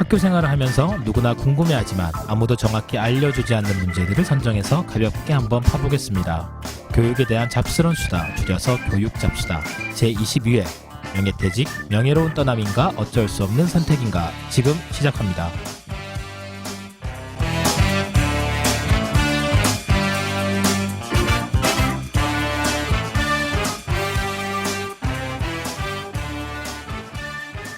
학교 생활을 하면서 누구나 궁금해하지만 아무도 정확히 알려주지 않는 문제들을 선정해서 가볍게 한번 파보겠습니다. 교육에 대한 잡스런 수다, 줄여서 교육잡수다. 제22회 명예퇴직, 명예로운 떠남인가 어쩔 수 없는 선택인가 지금 시작합니다.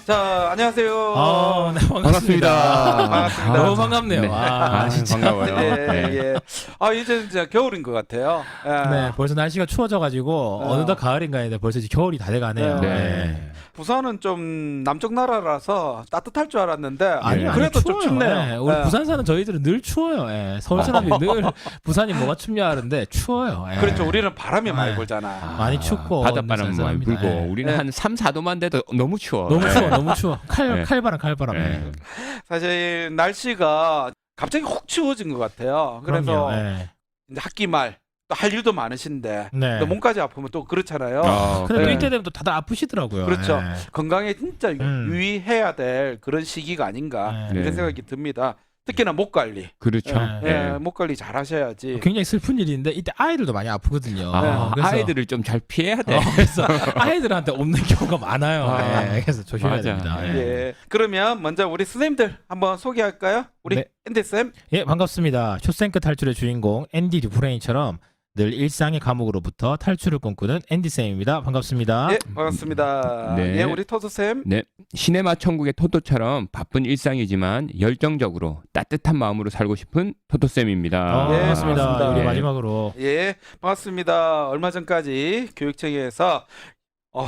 자, 안녕하세요. 네, 반갑습니다. 반갑습니다. 너무 반갑네요. 네. 진짜. 반가워요. 예, 네. 예. 이제 진짜 겨울인 것 같아요. 예. 네, 벌써 날씨가 추워져가지고 어느덧 가을인가 했는데 벌써 이제 겨울이 다 돼가네요. 네. 부산은 좀 남쪽 나라라서 따뜻할 줄 알았는데 아니요, 그래도 좀 추워요. 춥네요. 네, 우리 예. 부산 사는 저희들은 늘 추워요. 예, 서울 사람들이 늘 부산이 뭐가 춥냐 하는데 추워요. 예. 그렇죠. 우리는 바람이 많이 네. 불잖아. 많이 춥고 바닷바람 많이 쌀쌀합니다. 불고 예. 우리는 네. 한 3, 4도만 돼도 너무 추워. 너무 네. 추워, 너무 추워. 네. 칼바람. 네. 사실 날씨가 갑자기 훅 추워진 것 같아요. 그래서 그럼요. 예. 이제 학기 말 또 할 일도 많으신데 네. 또 몸까지 아프면 또 그렇잖아요. 근데 또 네. 이때 되면 또 다들 아프시더라고요. 그렇죠. 예. 건강에 진짜 음. 유의해야 될 그런 시기가 아닌가 네. 이런 생각이 듭니다. 특히나 목 관리. 그렇죠. 네. 예, 목 관리 잘 하셔야지. 굉장히 슬픈 일인데 이때 아이들도 많이 아프거든요. 그래서 아이들을 좀 잘 피해야 돼. 그래서 아이들한테 옮는 경우가 많아요. 아, 예, 그래서 조심해야 맞아. 됩니다. 예. 예. 그러면 먼저 우리 선생님들 한번 소개할까요? 우리 네. 앤디 쌤. 예, 반갑습니다. 쇼생크 탈출의 주인공 앤디 듀프레인처럼 늘 일상의 감옥으로부터 탈출을 꿈꾸는 앤디쌤입니다. 반갑습니다. 예, 반갑습니다. 네. 예, 우리 토스 쌤. 네. 시네마 천국의 토토처럼 바쁜 일상이지만 열정적으로 따뜻한 마음으로 살고 싶은 토토쌤입니다. 예, 반갑습니다. 반갑습니다. 우리 예. 마지막으로 예, 반갑습니다. 얼마 전까지 교육청에서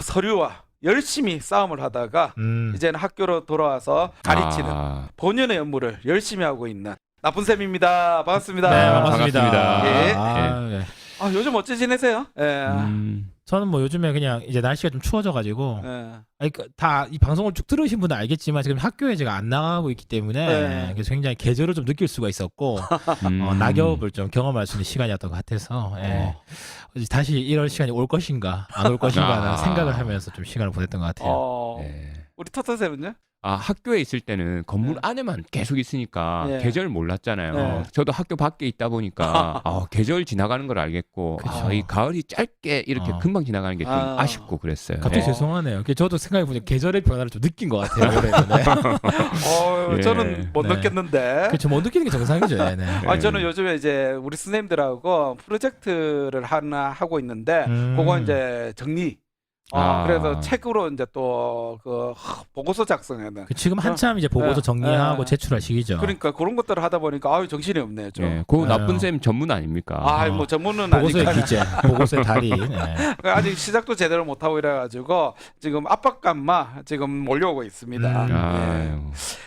서류와 열심히 싸움을 하다가 이제는 학교로 돌아와서 가르치는 본연의 업무를 열심히 하고 있는 나쁜 쌤입니다. 반갑습니다. 네, 반갑습니다. 반갑습니다. 예. 요즘 어찌 지내세요? 예. 저는 뭐 요즘에 그냥 이제 날씨가 좀 추워져가지고 예. 다 이 방송을 쭉 들으신 분은 알겠지만 지금 학교에 제가 안 나가고 있기 때문에 네. 그래서 굉장히 계절을 좀 느낄 수가 있었고 낙엽을 좀 경험할 수 있는 시간이었던 것 같아서 이제 다시 이럴 시간이 올 것인가 안 올 것인가 생각을 하면서 좀 시간을 보냈던 것 같아요. 네. 우리 토토 쌤은요? 학교에 있을 때는 건물 네. 안에만 계속 있으니까 네. 계절 몰랐잖아요. 네. 저도 학교 밖에 있다 보니까 계절 지나가는 걸 알겠고 그쵸. 이 가을이 짧게 이렇게 금방 지나가는 게 좀 아쉽고 그랬어요. 갑자기 네. 죄송하네요. 저도 생각해보니 계절의 변화를 좀 느낀 것 같아요. 올해는. 예. 저는 못 네. 느꼈는데. 그렇죠. 못 느끼는 게 정상이죠. 네. 저는 요즘에 이제 우리 선생님들하고 프로젝트를 하나 하고 있는데 그거 이제 정리. 그래서 책으로 이제 또 그 보고서 작성하는. 지금 한참 이제 보고서 정리하고 제출할 시기죠. 그러니까 그런 것들을 하다 보니까 정신이 없네요. 좀. 네, 그 나쁜 쌤 전문 아닙니까? 뭐 전문은 보고서의 아니까 기재, 보고서의 달인. 네. 아직 시작도 제대로 못 하고 이래가지고 지금 압박감만 지금 몰려오고 있습니다. 네.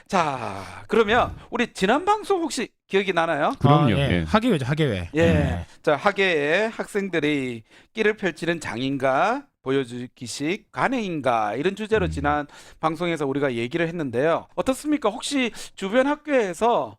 자, 그러면 우리 지난 방송 혹시 기억이 나나요? 그럼요. 예. 예. 학예회죠, 학예회. 예. 자, 학예에 학생들이 끼를 펼치는 장인가 보여주기식 관행인가 이런 주제로 지난 방송에서 우리가 얘기를 했는데요. 어떻습니까? 혹시 주변 학교에서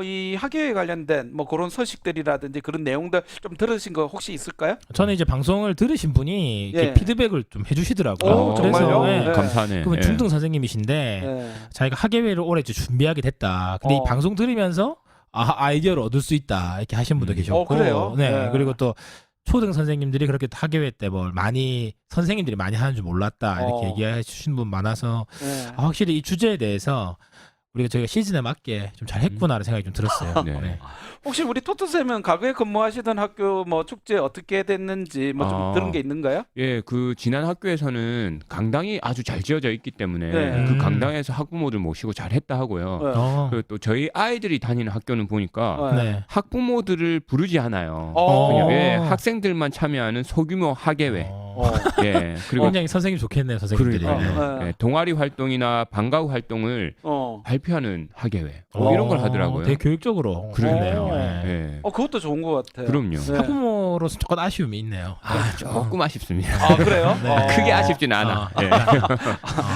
이 학예에 관련된 뭐 그런 소식들이라든지 그런 내용들 좀 들으신 거 혹시 있을까요? 저는 이제 방송을 들으신 분이 이렇게 예. 피드백을 좀 해주시더라고요. 오, 정말요? 예. 네. 감사하네. 그분 예. 중등 선생님이신데 네. 자기가 학예회를 올해 이제 준비하게 됐다. 근데 이 방송 들으면서 아이디어를 얻을 수 있다 이렇게 하신 분도 계셨고, 그래요? 네. 네. 그리고 또 초등 선생님들이 그렇게 학예회 때 뭘 많이 선생님들이 많이 하는 줄 몰랐다 이렇게 얘기해 주신 분 많아서 네. 확실히 이 주제에 대해서 우리가 저희가 시즌에 맞게 좀 잘 했구나라는 생각이 좀 들었어요. 네. 네. 혹시 우리 토토쌤은 과거에 근무하시던 학교 뭐 축제 어떻게 됐는지 뭐 좀 들은 게 있는가요? 예, 그 지난 학교에서는 강당이 아주 잘 지어져 있기 때문에 네. 그 강당에서 학부모들 모시고 잘했다 하고요. 네. 그리고 또 저희 아이들이 다니는 학교는 보니까 네. 학부모들을 부르지 않아요. 어. 그냥 학생들만 참여하는 소규모 학예회. 예, 그리고 굉장히 선생님 좋겠네요, 선생님들이. 그러니까요. 네. 예, 동아리 활동이나 방과후 활동을 발표하는 학예회 이런 걸 하더라고요. 되게 교육적으로 그러네요. 그러네요. 예. 그것도 좋은 것 같아요. 그럼요. 네. 학부모로서 조금 아쉬움이 있네요. 조금 아쉽습니다. 그래요? 네. 크게 아쉽진 않아. 아. 예.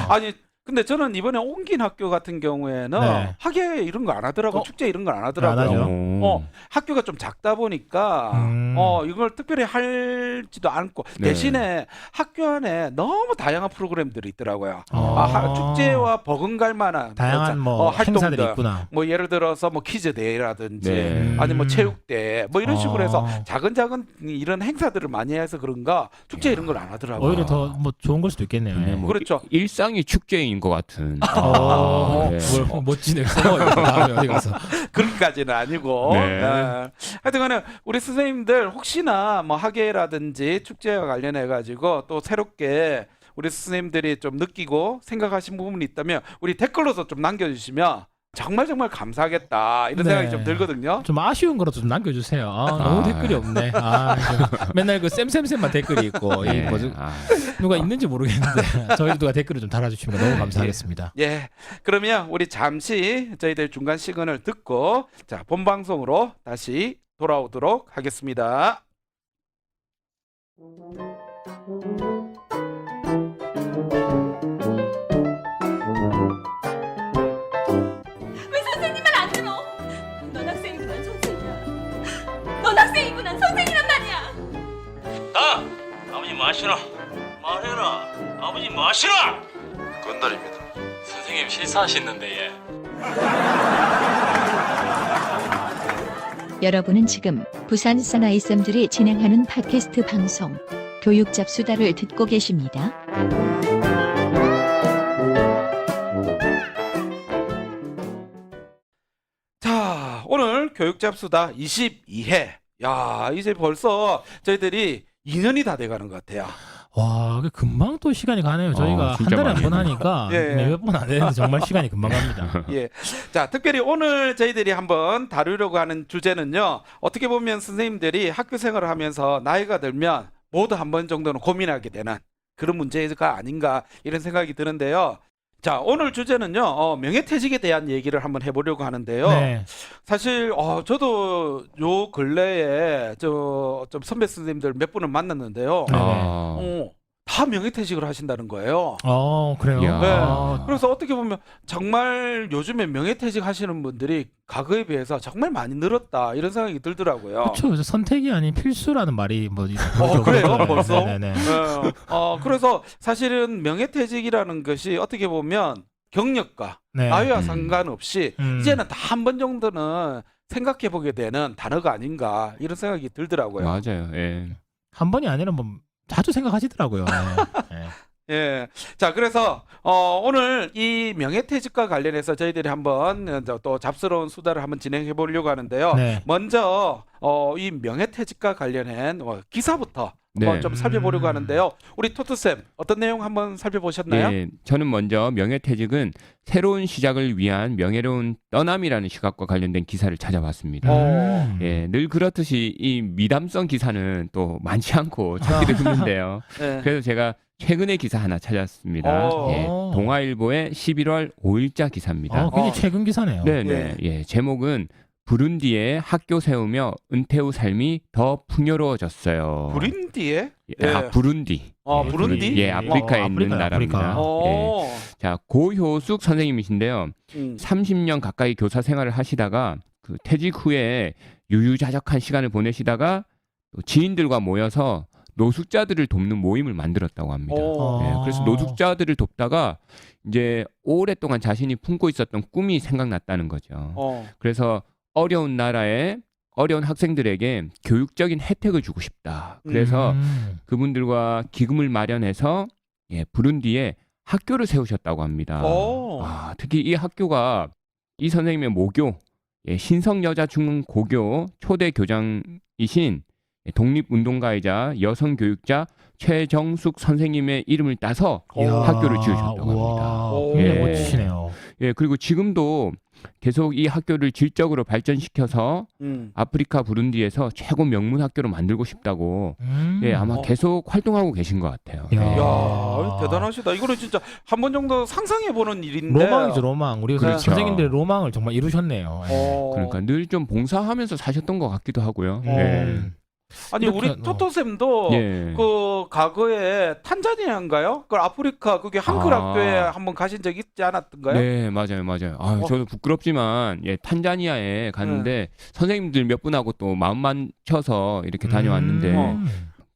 아니 근데 저는 이번에 옮긴 학교 같은 경우에는 네. 학예 이런 거 안 하더라고. 어? 축제 이런 거 안 안 하더라고요. 하죠. 학교가 좀 작다 보니까 이걸 특별히 할지도 않고 네. 대신에 학교 안에 너무 다양한 프로그램들이 있더라고요. 아. 축제와 버금갈 만한 다양한 뭐 활동들. 행사들이 있구나. 뭐 예를 들어서 뭐 퀴즈 대회라든지 네. 아니면 뭐 체육대회 뭐 이런 식으로 해서 아. 작은 이런 행사들을 많이 해서 그런가 축제 이런 걸 안 하더라고요. 오히려 더 뭐 좋은 걸 수도 있겠네요. 네, 예. 뭐 그렇죠. 일상이 축제인 것 같은. 네. 뭘 멋지네. 다음에 어디 가서. 그렇게까지는 아니고. 네. 하여튼간에 우리 선생님들 혹시나 뭐 학예라든지 축제와 관련해 가지고 또 새롭게 우리 선생님들이 좀 느끼고 생각하신 부분이 있다면 우리 댓글로서 좀 남겨주시면 정말 감사하겠다 이런 네. 생각이 좀 들거든요. 좀 아쉬운 거라도 좀 남겨주세요. 너무 댓글이 없네. 맨날 그 쌤쌤쌤만 댓글이 있고 네. 이 뭐지 누가 있는지 모르겠는데 저희 누가 댓글을 좀 달아주시면 너무 감사하겠습니다. 예, 그러면 우리 잠시 저희들 중간 시간을 듣고 자 본방송으로 다시 돌아오도록 하겠습니다. 왜 선생님 말 안 들어? 넌 학생이고 난 선생이야. 넌 학생이고 난 선생이란 말이야. 아버지 마시라. 말해라. 아버지 마시라. 건달입니다. 선생님 실사하시는데 예. 여러분은 지금 부산 사나이 쌤들이 진행하는 팟캐스트 방송 교육 잡수다를 듣고 계십니다. 자, 오늘 교육잡수다 22회. 야, 이제 벌써 저희들이 2년이 다 돼가는 것 같아요. 와, 금방 또 시간이 가네요. 저희가 한 진짜 달에 한 번 많이 하니까 예. 몇 번 안 되는데 정말 시간이 금방 갑니다. 예. 자, 특별히 오늘 저희들이 한번 다루려고 하는 주제는요. 어떻게 보면 선생님들이 학교 생활을 하면서 나이가 들면 모두 한 번 정도는 고민하게 되는 그런 문제가 아닌가 이런 생각이 드는데요. 자, 오늘 주제는요. 명예퇴직에 대한 얘기를 한번 해보려고 하는데요. 네. 사실 저도 요 근래에 좀 선배 선생님들 몇 분을 만났는데요. 네. 다 명예퇴직을 하신다는 거예요. 그래요. 이야. 네. 아, 그래서 어떻게 보면 정말 요즘에 명예퇴직 하시는 분들이 과거에 비해서 정말 많이 늘었다 이런 생각이 들더라고요. 그렇죠. 선택이 아닌 필수라는 말이 뭐 그래요? 벌써? 네네. 그래서 사실은 명예퇴직이라는 것이 어떻게 보면 경력과 네. 나이와 상관없이 음. 이제는 다 한 번 정도는 생각해 보게 되는 단어가 아닌가 이런 생각이 들더라고요. 맞아요. 예. 한 번이 아니라 뭐 자주 생각하시더라고요. 네. 네. 예. 자, 그래서 오늘 이 명예퇴직과 관련해서 저희들이 한번 또 잡스러운 수다를 한번 진행해 보려고 하는데요. 네. 먼저 이 명예퇴직과 관련한 기사부터 한번 네. 좀 살펴보려고 하는데요. 우리 토토쌤 어떤 내용 한번 살펴보셨나요? 예, 저는 먼저 명예퇴직은 새로운 시작을 위한 명예로운 떠남이라는 시각과 관련된 기사를 찾아봤습니다. 예, 늘 그렇듯이 이 미담성 기사는 또 많지 않고 찾기도 힘든데요. 네. 그래서 제가 최근의 기사 하나 찾았습니다. 예, 동아일보의 11월 5일자 기사입니다. 굉장히 최근 기사네요. 네네. 예, 제목은 부룬디에 학교 세우며 은퇴 후 삶이 더 풍요로워졌어요. 브린디에? 예, 부룬디. 아, 예, 부룬디? 예, 아프리카에 있는 아프리카요, 나라입니다. 아프리카. 예. 자, 고효숙 선생님이신데요. 30년 가까이 교사 생활을 하시다가 그 퇴직 후에 유유자적한 시간을 보내시다가 또 지인들과 모여서 노숙자들을 돕는 모임을 만들었다고 합니다. 예, 그래서 노숙자들을 돕다가 이제 오랫동안 자신이 품고 있었던 꿈이 생각났다는 거죠. 그래서 어려운 나라에 어려운 학생들에게 교육적인 혜택을 주고 싶다. 그래서 그분들과 기금을 마련해서 부룬디에 학교를 세우셨다고 합니다. 특히 이 학교가 이 선생님의 모교, 신성여자중고교 초대 교장이신 독립운동가이자 여성교육자 최정숙 선생님의 이름을 따서 학교를 지으셨다고 합니다. 굉장히 멋지시네요. 예, 그리고 지금도 계속 이 학교를 질적으로 발전시켜서 아프리카 부룬디에서 최고 명문 학교로 만들고 싶다고 예, 아마 계속 활동하고 계신 것 같아요. 야, 대단하시다. 이거는 진짜 한 번 정도 상상해 보는 일인데. 로망이죠, 로망. 우리 그렇죠. 선생님들의 로망을 정말 이루셨네요. 그러니까 늘 좀 봉사하면서 사셨던 것 같기도 하고요. 예. 아니 이렇게, 우리 토토쌤도 예. 그 과거에 탄자니아인가요? 그 아프리카 그게 한글 아. 학교에 한번 가신 적 있지 않았던가요? 네, 맞아요, 맞아요. 아, 저는 부끄럽지만 예, 탄자니아에 갔는데 선생님들 몇 분하고 또 마음 맞춰서 이렇게 다녀왔는데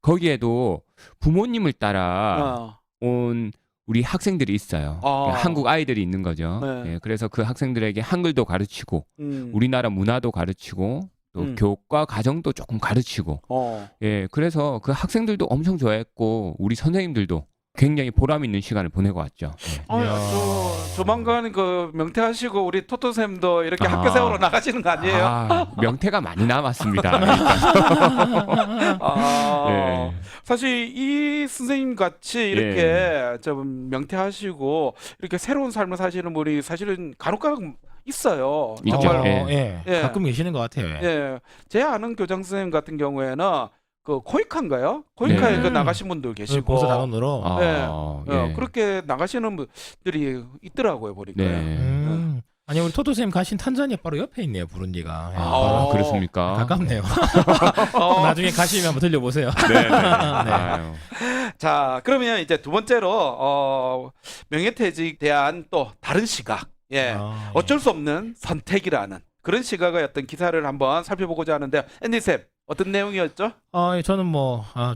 거기에도 부모님을 따라 어. 온 우리 학생들이 있어요. 아. 한국 아이들이 있는 거죠. 네. 예, 그래서 그 학생들에게 한글도 가르치고 우리나라 문화도 가르치고 또 교과 과정도 조금 가르치고 예, 그래서 그 학생들도 엄청 좋아했고 우리 선생님들도 굉장히 보람 있는 시간을 보내고 왔죠. 예. 조만간 그 명퇴하시고 우리 토토쌤도 이렇게 아. 학교 세우러 나가시는 거 아니에요? 아, 명태가 많이 남았습니다. 아, 예. 사실 이 선생님 같이 이렇게 좀 명퇴하시고 이렇게 새로운 삶을 사시는 분이 사실은 간혹가끔 있어요. 있죠. 정말 예. 예. 가끔 계시는 것 같아요. 예, 제 아는 교장 선생님 같은 경우에는 그 코이카인가요? 코이카에 네. 그 나가신 분들 계시고, 봉사단원으로. 아, 예. 예. 그렇게 나가시는 분들이 있더라고요 보니까. 네. 아니 우리 토토쌤 가신 탄자니아 바로 옆에 있네요, 부룬디가. 예, 아, 바로 그렇습니까? 가깝네요. 어. 나중에 가시면 한번 들려보세요. 네. 네. 네. 아유. 자, 그러면 이제 두 번째로 명예퇴직에 대한 또 다른 시각, 어쩔 수 없는 선택이라는 그런 시각의 어떤 기사를 한번 살펴보고자 하는데요. 앤디 쌤, 어떤 내용이었죠? 저는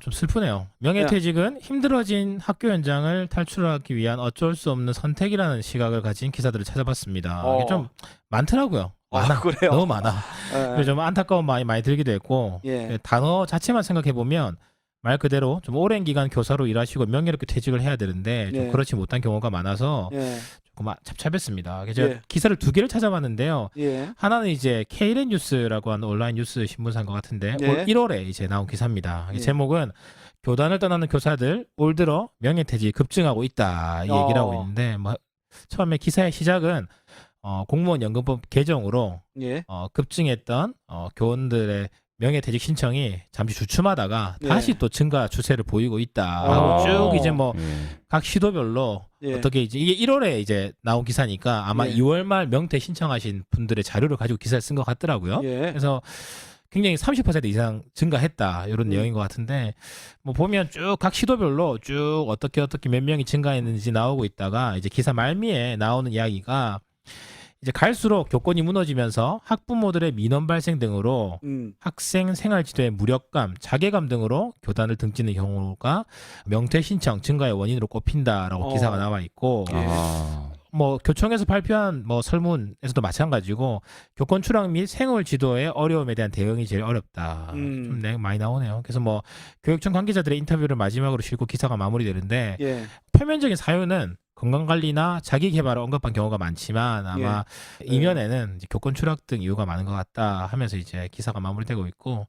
좀 슬프네요. 명예퇴직은 힘들어진 학교 현장을 탈출하기 위한 어쩔 수 없는 선택이라는 시각을 가진 기사들을 찾아봤습니다. 이게 좀 많더라고요. 많아. 그래요? 너무 많아. 예. 그래서 좀 안타까운 마음이 많이 들기도 했고 예. 단어 자체만 생각해 보면 말 그대로 좀 오랜 기간 교사로 일하시고 명예롭게 퇴직을 해야 되는데 좀 예. 그렇지 못한 경우가 많아서 예. 조금 찹찹했습니다. 그래서 제가 예. 기사를 두 개를 찾아봤는데요. 예. 하나는 이제 K랜 뉴스라고 하는 온라인 뉴스 신문사인 것 같은데 예. 올 1월에 이제 나온 기사입니다. 예. 제목은 교단을 떠나는 교사들 올 들어 명예퇴직 급증하고 있다 이 얘기를 하고 있는데 처음에 기사의 시작은 공무원 연금법 개정으로 예. 급증했던 교원들의 명예퇴직 신청이 잠시 주춤하다가 예. 다시 또 증가 추세를 보이고 있다라고 쭉 이제 각 시도별로 예. 어떻게 이제 이게 1월에 이제 나온 기사니까 아마 예. 2월 말 명퇴 신청하신 분들의 자료를 가지고 기사를 쓴 것 같더라고요. 예. 그래서 굉장히 30% 이상 증가했다 이런 내용인 것 같은데 보면 쭉 각 시도별로 쭉 어떻게 몇 명이 증가했는지 나오고 있다가 이제 기사 말미에 나오는 이야기가 이제 갈수록 교권이 무너지면서 학부모들의 민원 발생 등으로 학생 생활 지도의 무력감, 자괴감 등으로 교단을 등지는 경우가 명퇴 신청 증가의 원인으로 꼽힌다라고 기사가 나와 있고 교총에서 발표한 설문에서도 마찬가지고 교권 추락 및 생활 지도의 어려움에 대한 대응이 제일 어렵다. 좀 많이 나오네요. 그래서 교육청 관계자들의 인터뷰를 마지막으로 싣고 기사가 마무리되는데 예. 표면적인 사유는 건강관리나 자기개발을 언급한 경우가 많지만 아마 이면에는 이제 교권 추락 등 이유가 많은 것 같다 하면서 이제 기사가 마무리되고 있고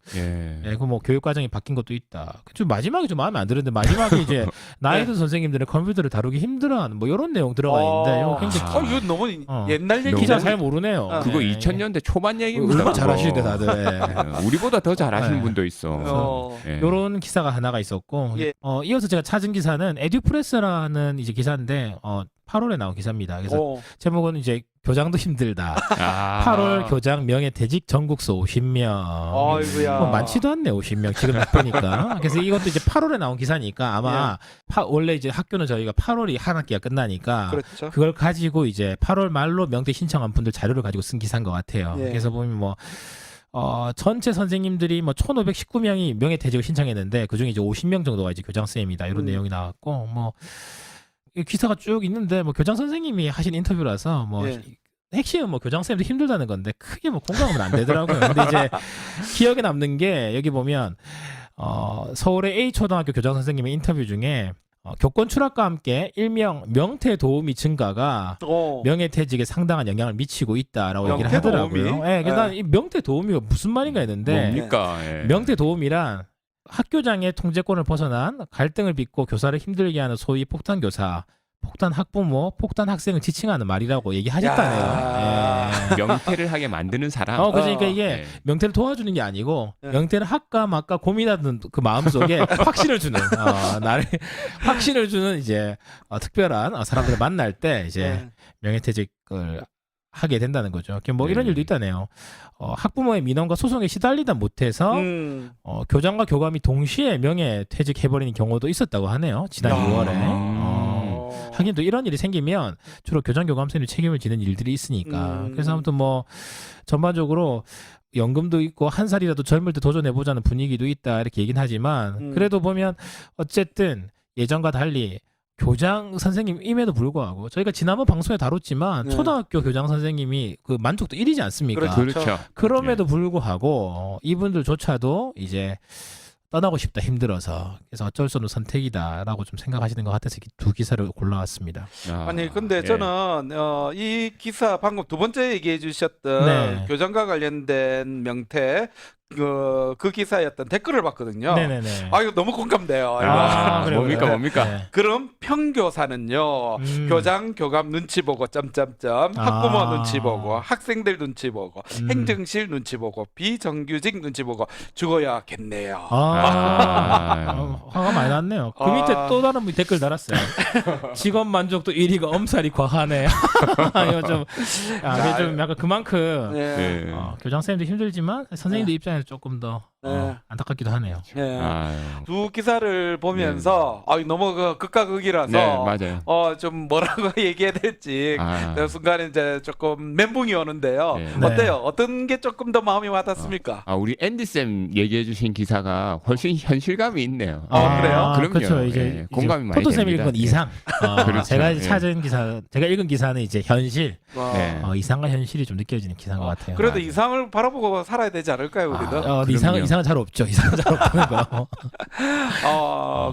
교육 과정이 바뀐 것도 있다. 좀 마지막에 좀 마음에 안 드는데 마지막에 이제 나이든 선생님들은 컴퓨터를 다루기 힘들어하는 이런 내용 들어가 있는데 이거 굉장히 이거 너무 옛날 얘기죠. 기자 잘 모르네요. 그거 2000년대 초반 얘기입니다. 얼마나 잘하시는데 그거. 다들. 우리보다 더 잘하시는 분도 있어. 이런 기사가 하나가 있었고 예. 이어서 제가 찾은 기사는 에듀프레스라는 이제 기사인데 8월에 나온 기사입니다. 그래서 제목은 이제 교장도 힘들다. 8월 교장 명예퇴직 전국수 50명. 아이고야. 많지도 않네 50명 지금 딱 보니까. 그래서 이것도 이제 8월에 나온 기사니까 아마 원래 이제 학교는 저희가 8월이 한 학기가 끝나니까 그렇죠. 그걸 가지고 이제 8월 말로 명퇴 신청한 분들 자료를 가지고 쓴 기사인 것 같아요. 예. 그래서 보면 전체 선생님들이 1,519명이 명예퇴직을 신청했는데 그중에 이제 50명 정도가 이제 교장 쌤이다 이런 내용이 나왔고 이 기사가 쭉 있는데 교장 선생님이 하신 인터뷰라서 핵심은 교장 쌤도 힘들다는 건데 크게 공감은 안 되더라고요. 근데 이제 기억에 남는 게 여기 보면 서울의 A 초등학교 교장 선생님의 인터뷰 중에 교권 추락과 함께 일명 명퇴 도우미 증가가 명예퇴직에 상당한 영향을 미치고 있다라고 얘기를 하더라고요. 그래서 이 명퇴 도우미가 무슨 말인가 했는데 뭡니까? 명퇴 도우미란 학교장의 통제권을 벗어난 갈등을 빚고 교사를 힘들게 하는 소위 폭탄 교사, 폭탄 학부모, 폭탄 학생을 지칭하는 말이라고 얘기하셨다네요. 명퇴를 하게 만드는 사람. 그러니까 이게 명퇴를 도와주는 게 아니고 명퇴를 할까 말까 고민하던 그 마음속에 확신을 주는 나를 확신을 주는 이제 특별한 사람들을 만날 때 이제 명예퇴직을 하게 된다는 거죠. 뭐 이런 네. 일도 있다네요. 학부모의 민원과 소송에 시달리다 못해서 음. 교장과 교감이 동시에 명예퇴직해버리는 경우도 있었다고 하네요. 지난 야. 6월에. 하긴 또 이런 일이 생기면 주로 교장 교감선생님이 책임을 지는 일들이 있으니까. 그래서 아무튼 뭐 전반적으로 연금도 있고 한 살이라도 젊을 때 도전해보자는 분위기도 있다 이렇게 얘기는 하지만 그래도 보면 어쨌든 예전과 달리 교장 선생님임에도 불구하고 저희가 지난번 방송에 다뤘지만 네. 초등학교 교장 선생님이 그 만족도 1이지 않습니까? 그렇죠. 그럼에도 불구하고 이분들조차도 이제 떠나고 싶다 힘들어서 그래서 어쩔 수 없는 선택이다라고 좀 생각하시는 것 같아서 두 기사를 골라왔습니다. 아니 근데 예. 저는 이 기사 방금 두 번째 얘기해 주셨던 네. 교장과 관련된 명태 그 기사였던 댓글을 봤거든요. 네네네. 아 이거 너무 공감돼요. 이거. 그래요, 뭡니까, 그래요. 뭡니까? 네. 그럼 평교사는요 교장 교감 눈치 보고 점점점 학부모 아. 눈치 보고 학생들 눈치 보고 행정실 눈치 보고 비정규직 눈치 보고 죽어야겠네요. 화가 많이 났네요. 그 밑에 또 다른 분이 댓글 달았어요. 직업 만족도 1위가 엄살이 과하네. 이거 좀, 이게 좀 약간 그만큼 네. 네. 교장 선생님도 힘들지만 선생님들 입장에서 조금 더 네. 안타깝기도 하네요. 네. 아유. 두 기사를 보면서 너무 극과 극이라서 네, 맞아요. 좀 뭐라고 얘기해야 될지 그 순간에 이제 조금 멘붕이 오는데요. 네. 어때요? 어떤 게 조금 더 마음이 와닿습니까? 우리 앤디 쌤 얘기해 주신 기사가 훨씬 현실감이 있네요. 그래요? 그럼요. 그렇죠. 예, 공감이 많이 포토 쌤 됩니다. 읽은 이상. 그렇죠. 제가 예. 찾은 기사, 제가 읽은 기사는 이제 현실, 네. 이상과 현실이 좀 느껴지는 기사인 것 같아요. 그래도 맞아요. 이상을 바라보고 살아야 되지 않을까요, 우리도? 그럼요. 이상은 잘 없죠. 이상은 잘 없다는 거.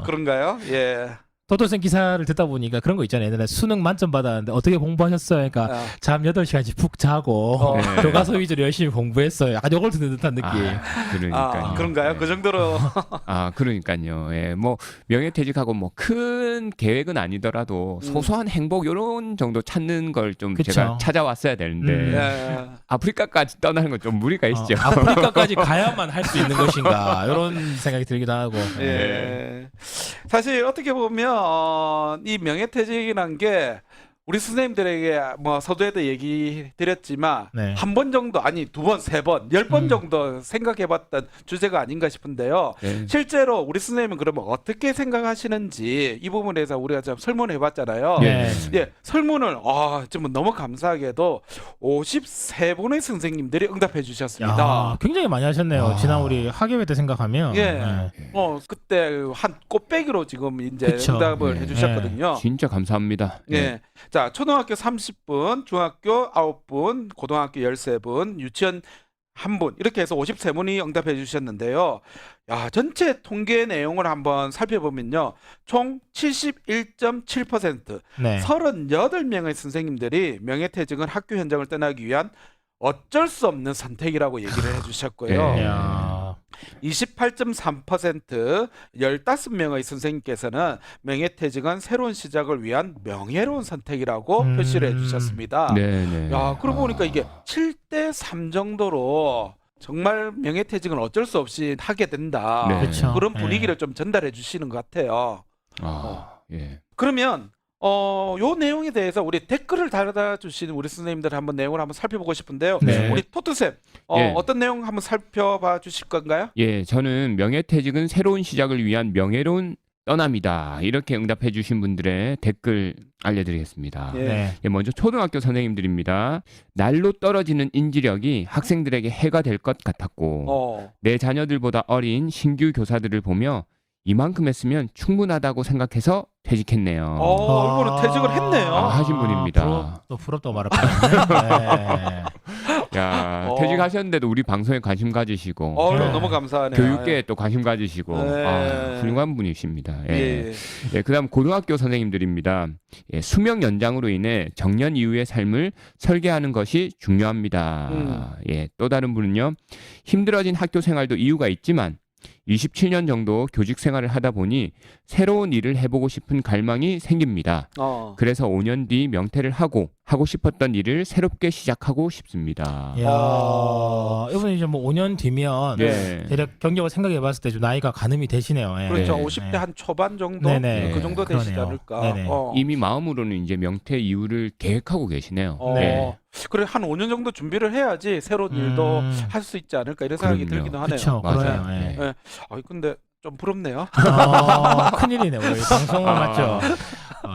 그런가요? 예. 토토쌤 기사를 듣다 보니까 그런 거 있잖아요. 옛날에 수능 만점 받았는데 어떻게 공부하셨어요? 그러니까 잠 8시간씩 푹 자고 네. 교과서 위주로 열심히 공부했어요. 약간 요걸 듣는 듯한 느낌. 그러니까요. 그런가요? 네. 그 정도로 그러니까요. 예, 뭐 명예퇴직하고 뭐 큰 계획은 아니더라도 소소한 행복 이런 정도 찾는 걸 좀 그쵸. 제가 찾아왔어야 되는데 예. 아프리카까지 떠나는 건 좀 무리가 있죠. 아프리카까지 가야만 할 수 있는 것인가 이런 생각이 들기도 하고. 예. 사실 어떻게 보면 이 명예퇴직이란 게 우리 선생님들에게 뭐 서두에도 얘기 드렸지만 네. 한 번 정도 아니 두 번, 세 번, 10번 정도 생각해봤던 주제가 아닌가 싶은데요. 네. 실제로 우리 선생님은 그러면 어떻게 생각하시는지 이 부분에 대해서 우리가 좀 설문해봤잖아요. 네. 예, 설문을 좀 너무 감사하게도 53분의 선생님들이 응답해 주셨습니다. 야, 굉장히 많이 하셨네요. 지난 우리 학예회 때 생각하면. 예. 네. 그때 한 꽃배기로 지금 이제 그쵸. 응답을 예. 해주셨거든요. 진짜 감사합니다. 예. 자, 초등학교 30분, 중학교 9분, 고등학교 13분, 유치원 1분 이렇게 해서 53분이 응답해 주셨는데요. 야, 전체 통계 내용을 한번 살펴보면요. 총 71.7%, 네. 38명의 선생님들이 명예퇴직은 학교 현장을 떠나기 위한 어쩔 수 없는 선택이라고 얘기를 해주셨고요. 네. 야. 28.3% 15명의 선생님께서는 명예퇴직은 새로운 시작을 위한 명예로운 선택이라고 표시를 해주셨습니다. 네. 야, 그러고 보니까 이게 7대3 정도로 정말 명예퇴직은 어쩔 수 없이 하게 된다. 네. 그쵸. 그런 예. 분위기를 좀 전달해 주시는 것 같아요. 예. 그러면 요 내용에 대해서 우리 댓글을 달아주시는 우리 선생님들 한번 내용을 한번 살펴보고 싶은데요. 네. 우리 토트쌤 예. 어떤 내용 한번 살펴봐 주실 건가요? 예, 저는 명예퇴직은 새로운 시작을 위한 명예로운 떠남이다. 이렇게 응답해 주신 분들의 댓글 알려드리겠습니다. 예. 네. 예, 먼저 초등학교 선생님들입니다. 날로 떨어지는 인지력이 학생들에게 해가 될 것 같았고 내 자녀들보다 어린 신규 교사들을 보며 이만큼 했으면 충분하다고 생각해서 퇴직했네요. 얼굴은 퇴직을 했네요. 하신 분입니다. 부럽다고 말할 뻔했네. 야, 퇴직하셨는데도 우리 방송에 관심 가지시고 네. 너무 감사하네요. 교육계에 또 관심 가지시고 네. 훌륭한 분이십니다. 예. 예. 예, 그다음 고등학교 선생님들입니다. 예, 수명 연장으로 인해 정년 이후의 삶을 설계하는 것이 중요합니다. 예, 또 다른 분은요. 힘들어진 학교 생활도 이유가 있지만 27년 정도 교직 생활을 하다 보니 새로운 일을 해보고 싶은 갈망이 생깁니다. 그래서 5년 뒤 명퇴를 하고 하고 싶었던 일을 새롭게 시작하고 싶습니다. 이야, 이분이 이제 뭐 5년 뒤면 네. 대략 경력을 생각해봤을 때 좀 나이가 가늠이 되시네요. 예. 그렇죠. 네. 50대 한 초반 정도 네네. 그 정도 되시지 그러네요. 않을까. 네네. 이미 마음으로는 이제 명퇴 이후를 계획하고 계시네요. 네. 그래 한 5년 정도 준비를 해야지 새로운 일도 할 수 있지 않을까 이런 생각이 그럼요. 들기도 하네요. 그렇죠. 맞아요. 그래요. 예. 네. 근데 좀 부럽네요. 큰일이네. 우리 방송은 맞죠.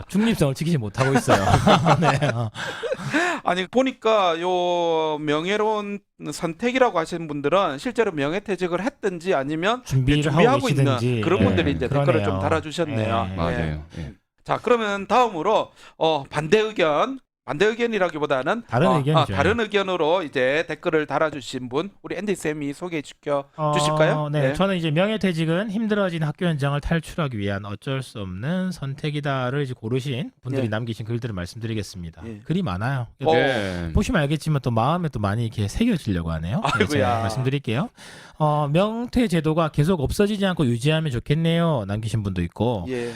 중립성을 지키지 못하고 있어요. 네. 아니 보니까 요 명예로운 선택이라고 하시는 분들은 실제로 명예퇴직을 했든지 아니면 준비를 하고 준비하고 있는 계시든지. 그런 네. 분들이 이제 댓글을 그러네요. 좀 달아주셨네요. 네. 맞아요. 예. 자 그러면 다음으로 반대 의견이라기보다는 다른 의견이죠. 다른 의견으로 이제 댓글을 달아주신 분 우리 앤디 쌤이 소개해 주실까요? 네. 네. 저는 이제 명예퇴직은 힘들어진 학교 현장을 탈출하기 위한 어쩔 수 없는 선택이다를 이제 고르신 분들이 예. 남기신 글들을 말씀드리겠습니다. 예. 글이 많아요. 네. 보시면 알겠지만 또 마음에 또 많이 이렇게 새겨지려고 하네요. 아이고야. 제가 말씀드릴게요. 명퇴 제도가 계속 없어지지 않고 유지하면 좋겠네요. 남기신 분도 있고 예.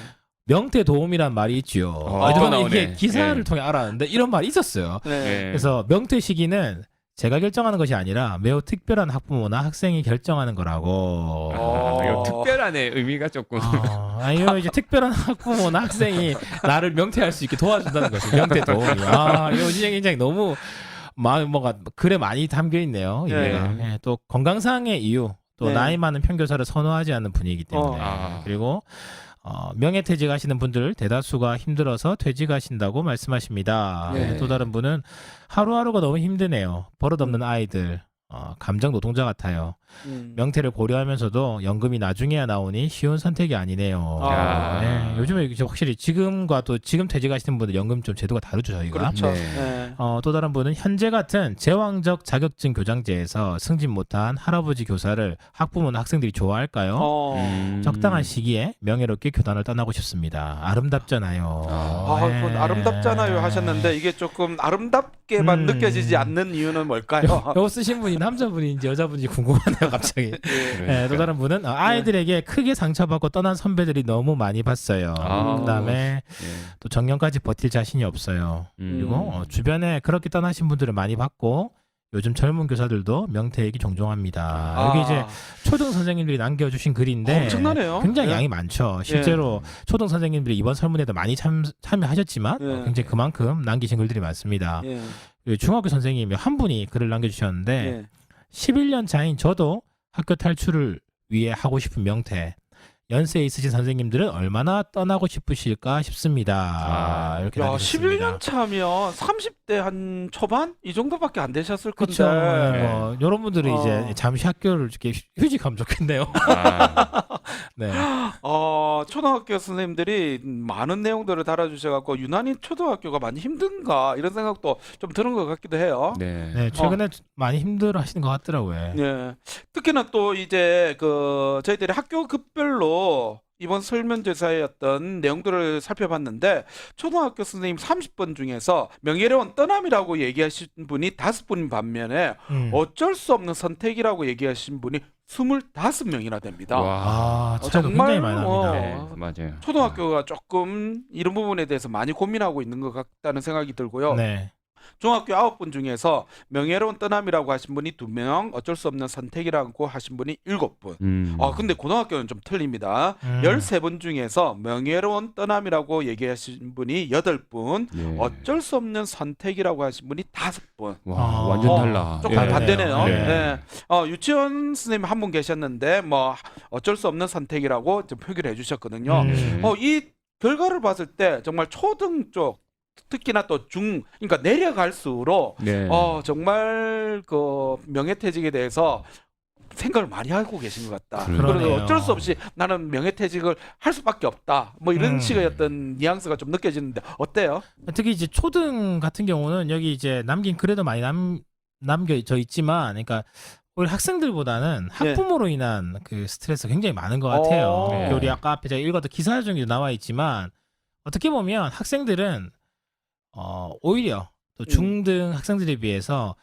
명퇴 도움이란 말이 있지요. 또 저는 나오네. 이게 기사를 예. 통해 알았는데 이런 말이 있었어요. 네. 예. 그래서 명퇴 시기는 제가 결정하는 것이 아니라 매우 특별한 학부모나 학생이 결정하는 거라고. 이거 특별하네. 의미가 조금. 이거 이제 특별한 학부모나 학생이 나를 명퇴할 수 있게 도와준다는 거죠. 명퇴 도움이. 이거 진짜 굉장히 너무 뭐가 글에 많이 담겨 있네요. 예. 예, 또 건강상의 이유, 또 네. 나이 많은 편교사를 선호하지 않는 분이기 때문에 그리고 명예퇴직하시는 분들 대다수가 힘들어서 퇴직하신다고 말씀하십니다. 네. 또 다른 분은 하루하루가 너무 힘드네요. 버릇없는 아이들, 감정 노동자 같아요. 명퇴를 고려하면서도 연금이 나중에야 나오니 쉬운 선택이 아니네요. 아. 네, 요즘에 이제 확실히 지금과 또 지금 퇴직하시는 분들 연금 좀 제도가 다르죠 저희가. 그렇죠. 네. 네. 또 다른 분은 현재 같은 제왕적 자격증 교장제에서 승진 못한 할아버지 교사를 학부모나 학생들이 좋아할까요? 적당한 시기에 명예롭게 교단을 떠나고 싶습니다. 아름답잖아요. 그건 아름답잖아요 하셨는데 이게 조금 아름답게만 느껴지지 않는 이유는 뭘까요? 이거 쓰신 분이 남자분인지 여자분인지 궁금하네요 갑자기. 네, 또 다른 분은 아이들에게 크게 상처받고 떠난 선배들이 너무 많이 봤어요. 그다음에 또 정년까지 버틸 자신이 없어요. 그리고 주변에 그렇게 떠나신 분들을 많이 봤고 요즘 젊은 교사들도 명퇴액이 종종합니다. 여기 이제 초등 선생님들이 남겨주신 글인데 엄청나네요. 굉장히 예. 양이 많죠. 실제로 초등 선생님들이 이번 설문에도 많이 참여하셨지만 예. 굉장히 그만큼 남기신 글들이 많습니다. 예. 그리고 중학교 선생님이 한 분이 글을 남겨주셨는데 예. 11년 차인 저도 학교 탈출을 위해 하고 싶은 명퇴. 연세 있으신 선생님들은 얼마나 떠나고 싶으실까 싶습니다. 이렇게 야, 남겨주셨습니다. 11년 차면 30대 한 초반 이 정도밖에 안 되셨을 건데. 그렇죠. 이런 분들이 이제 잠시 학교를 이렇게 휴직하면 좋겠네요. 네. 초등학교 선생님들이 많은 내용들을 달아주셔갖고 유난히 초등학교가 많이 힘든가 이런 생각도 좀 드는 것 같기도 해요. 네. 네, 최근에 많이 힘들어 하시는 것 같더라고요. 예. 특히나 또 이제 저희들이 학교 급별로 이번 설문조사의 어떤 내용들을 살펴봤는데 초등학교 선생님 30번 중에서 명예로운 떠남이라고 얘기하신 분이 5분 반면에 어쩔 수 없는 선택이라고 얘기하신 분이 25명이나 됩니다. 와. 차이가 정말 굉장히 많이 납니다. 네, 맞아요. 초등학교가 조금 이런 부분에 대해서 많이 고민하고 있는 것 같다는 생각이 들고요. 네. 중학교 9분 중에서 명예로운 떠남이라고 하신 분이 2명, 어쩔 수 없는 선택이라고 하신 분이 7분. 근데 고등학교는 좀 틀립니다. 13분 중에서 명예로운 떠남이라고 얘기하신 분이 8분, 네. 어쩔 수 없는 선택이라고 하신 분이 5분. 와, 완전 달라. 조금 예. 반대네요. 네. 네. 유치원 선생님 한 분 계셨는데 뭐 어쩔 수 없는 선택이라고 좀 표기를 해주셨거든요. 이 결과를 봤을 때 정말 초등 쪽 특히나 또 그러니까 내려갈수록 네. 정말 명예퇴직에 대해서 생각을 많이 하고 계신 것 같다. 그러네요. 그래서 어쩔 수 없이 나는 명예퇴직을 할 수밖에 없다. 뭐 이런 식의 어떤 뉘앙스가 좀 느껴지는데 어때요? 특히 이제 초등 같은 경우는 여기 이제 남긴 글에도 많이 남겨져 있지만, 그러니까 오히려 학생들보다는 학부모로 인한 그 스트레스가 굉장히 많은 것 같아요. 네. 우리 아까 앞에 제가 읽었던 기사 중에도 나와 있지만 어떻게 보면 학생들은 오히려 또 중등 학생들에 비해서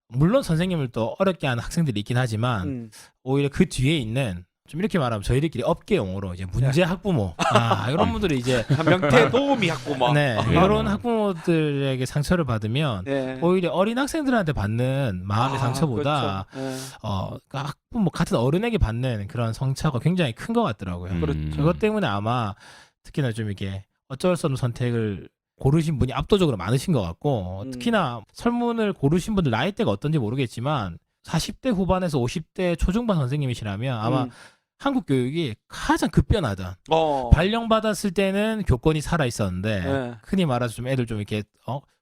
물론 선생님을 또 어렵게 하는 학생들이 있긴 하지만 오히려 그 뒤에 있는 좀 이렇게 말하면 저희들끼리 업계 용어로 이제 문제 학부모 이런 분들이 이제 명태 도우미 학부모. 네, 이런 학부모들에게 상처를 받으면 네. 오히려 어린 학생들한테 받는 마음의 상처보다 그렇죠. 그러니까 학부모 같은 어른에게 받는 그런 상처가 굉장히 큰 것 같더라고요. 그렇죠. 그것 때문에 아마 특히나 좀 이게 어쩔 수 없는 선택을 고르신 분이 압도적으로 많으신 것 같고 특히나 설문을 고르신 분들 나이대가 어떤지 모르겠지만 40대 후반에서 50대 초중반 선생님이시라면 아마 한국 교육이 가장 급변하던 발령받았을 때는 교권이 살아 있었는데 네. 흔히 말해서 좀 애들 좀 이렇게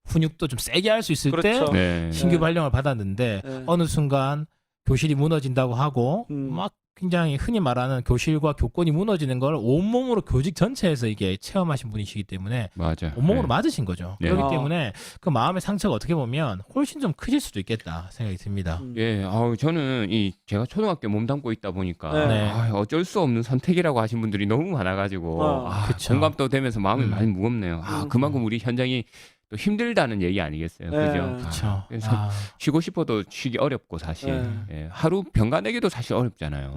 훈육도 좀 세게 할 수 있을 그렇죠. 네. 때 신규 발령을 받았는데 네. 어느 순간 교실이 무너진다고 하고 막 굉장히 흔히 말하는 교실과 교권이 무너지는 걸 온몸으로 교직 전체에서 이게 체험하신 분이시기 때문에 맞아. 온몸으로 네. 맞으신 거죠. 네. 그렇기 때문에 그 마음의 상처가 어떻게 보면 훨씬 좀 크실 수도 있겠다 생각이 듭니다. 예, 저는 제가 초등학교 몸담고 있다 보니까 네. 어쩔 수 없는 선택이라고 하신 분들이 너무 많아가지고 그쵸. 공감도 되면서 마음이 많이 무겁네요. 그만큼 음. 우리 현장이 또 힘들다는 얘기 아니겠어요, 네. 그죠? 그렇죠. 그래서 쉬고 싶어도 쉬기 어렵고 사실 예, 하루 병가 내기도 사실 어렵잖아요.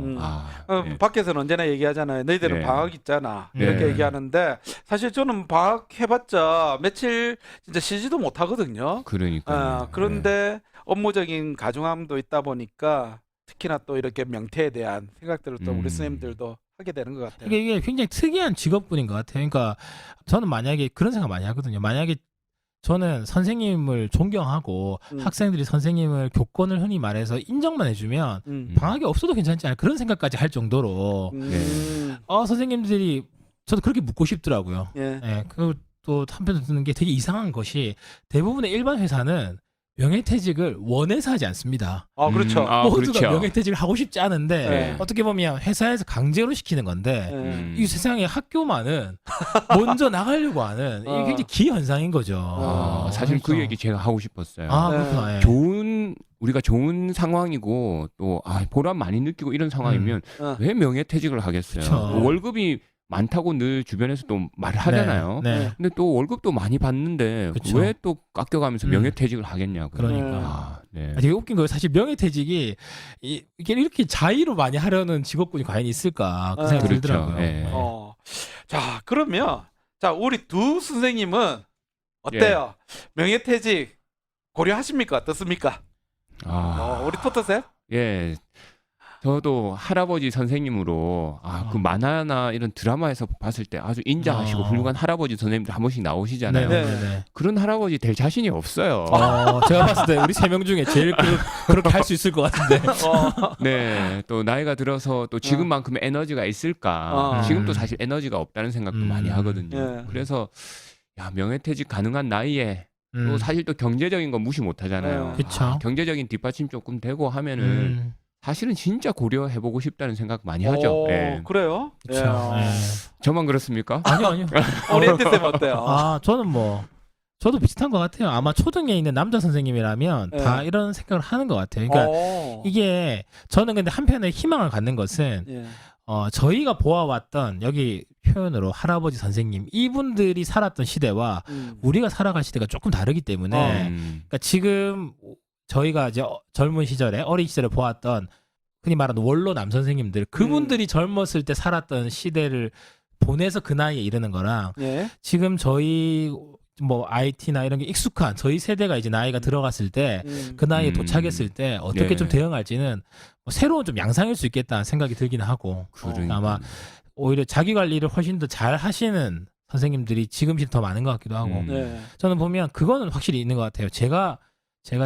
예. 밖에서는 언제나 얘기하잖아요. 너희들은 네. 방학 있잖아. 네. 이렇게 얘기하는데 사실 저는 방학 해봤자 며칠 진짜 쉬지도 못하거든요. 그러니까. 그런데 업무적인 가중함도 있다 보니까 특히나 또 이렇게 명태에 대한 생각들을 또 우리 선생님들도 하게 되는 것 같아요. 이게 굉장히 특이한 직업군인 것 같아요. 그러니까 저는 만약에 그런 생각 많이 하거든요. 만약에 저는 선생님을 존경하고 학생들이 선생님을 교권을 흔히 말해서 인정만 해주면 방학이 없어도 괜찮지 않을까 그런 생각까지 할 정도로 선생님들이 저도 그렇게 묻고 싶더라고요. 예. 예, 그리고 또 한편으로 드는 게 되게 이상한 것이 대부분의 일반 회사는 명예퇴직을 원해서 하지 않습니다. 그렇죠. 모두가 그렇죠. 명예퇴직을 하고 싶지 않은데 네. 어떻게 보면 회사에서 강제로 시키는 건데 예. 이 세상에 학교만은 먼저 나가려고 하는 이게 굉장히 기현상인 거죠. 사실 그 그래서- 얘기 제가 하고 싶었어요. 네. 그렇구나. 예. 우리가 좋은 상황이고 또 보람 많이 느끼고 이런 상황이면 왜 명예퇴직을 하겠어요? 그쵸. 월급이 많다고 늘 주변에서 또 말을 하잖아요. 네. 네. 근데 또 월급도 많이 받는데 그쵸. 왜 또 깎여가면서 명예퇴직을 하겠냐고요. 그러니까. 네. 되게 웃긴 거예요. 사실 명예퇴직이 이게 이렇게 자의로 많이 하려는 직업군이 과연 있을까 그 생각이 그렇죠. 들더라고요. 예. 네. 자, 그러면 우리 두 선생님은 어때요? 명예퇴직 고려하십니까? 어떻습니까? 우리 토토쌤? 예. 저도 할아버지 선생님으로 그 만화나 이런 드라마에서 봤을 때 아주 인자하시고 훌륭한 할아버지 선생님들 한 번씩 나오시잖아요. 네. 그런 할아버지 될 자신이 없어요. 제가 봤을 때 우리 세 명 중에 제일 그렇게 할 수 있을 것 같은데. 네, 또 나이가 들어서 또 지금만큼의 에너지가 있을까? 지금도 사실 에너지가 없다는 생각도 많이 하거든요. 예. 그래서 명예퇴직 가능한 나이에 또 사실 또 경제적인 건 무시 못하잖아요. 그쵸. 경제적인 뒷받침 조금 되고 하면은 사실은 진짜 고려해보고 싶다는 생각 많이 하죠. 예. 그래요? 그렇죠. 예. 저만 그렇습니까? 아니요. 우리 엔트쌤 어때요? 저는 저도 비슷한 것 같아요. 아마 초등에 있는 남자 선생님이라면 네. 다 이런 생각을 하는 것 같아요. 그러니까 이게 저는 근데 한편에 희망을 갖는 것은 예. 저희가 보아왔던 여기 표현으로 할아버지 선생님 이분들이 살았던 시대와 우리가 살아갈 시대가 조금 다르기 때문에 그러니까 지금 저희가 이제 젊은 시절에 어린 시절에 보았던 흔히 말하는 원로 남 선생님들 그분들이 젊었을 때 살았던 시대를 보내서 그 나이에 이르는 거랑 예. 지금 저희 IT나 이런 게 익숙한 저희 세대가 이제 나이가 들어갔을 때 그 나이에 도착했을 때 어떻게 네. 좀 대응할지는 새로운 좀 양상일 수 있겠다는 생각이 들긴 하고 아마 오히려 자기 관리를 훨씬 더 잘 하시는 선생님들이 지금 더 많은 것 같기도 하고 네. 저는 보면 그거는 확실히 있는 것 같아요. 제가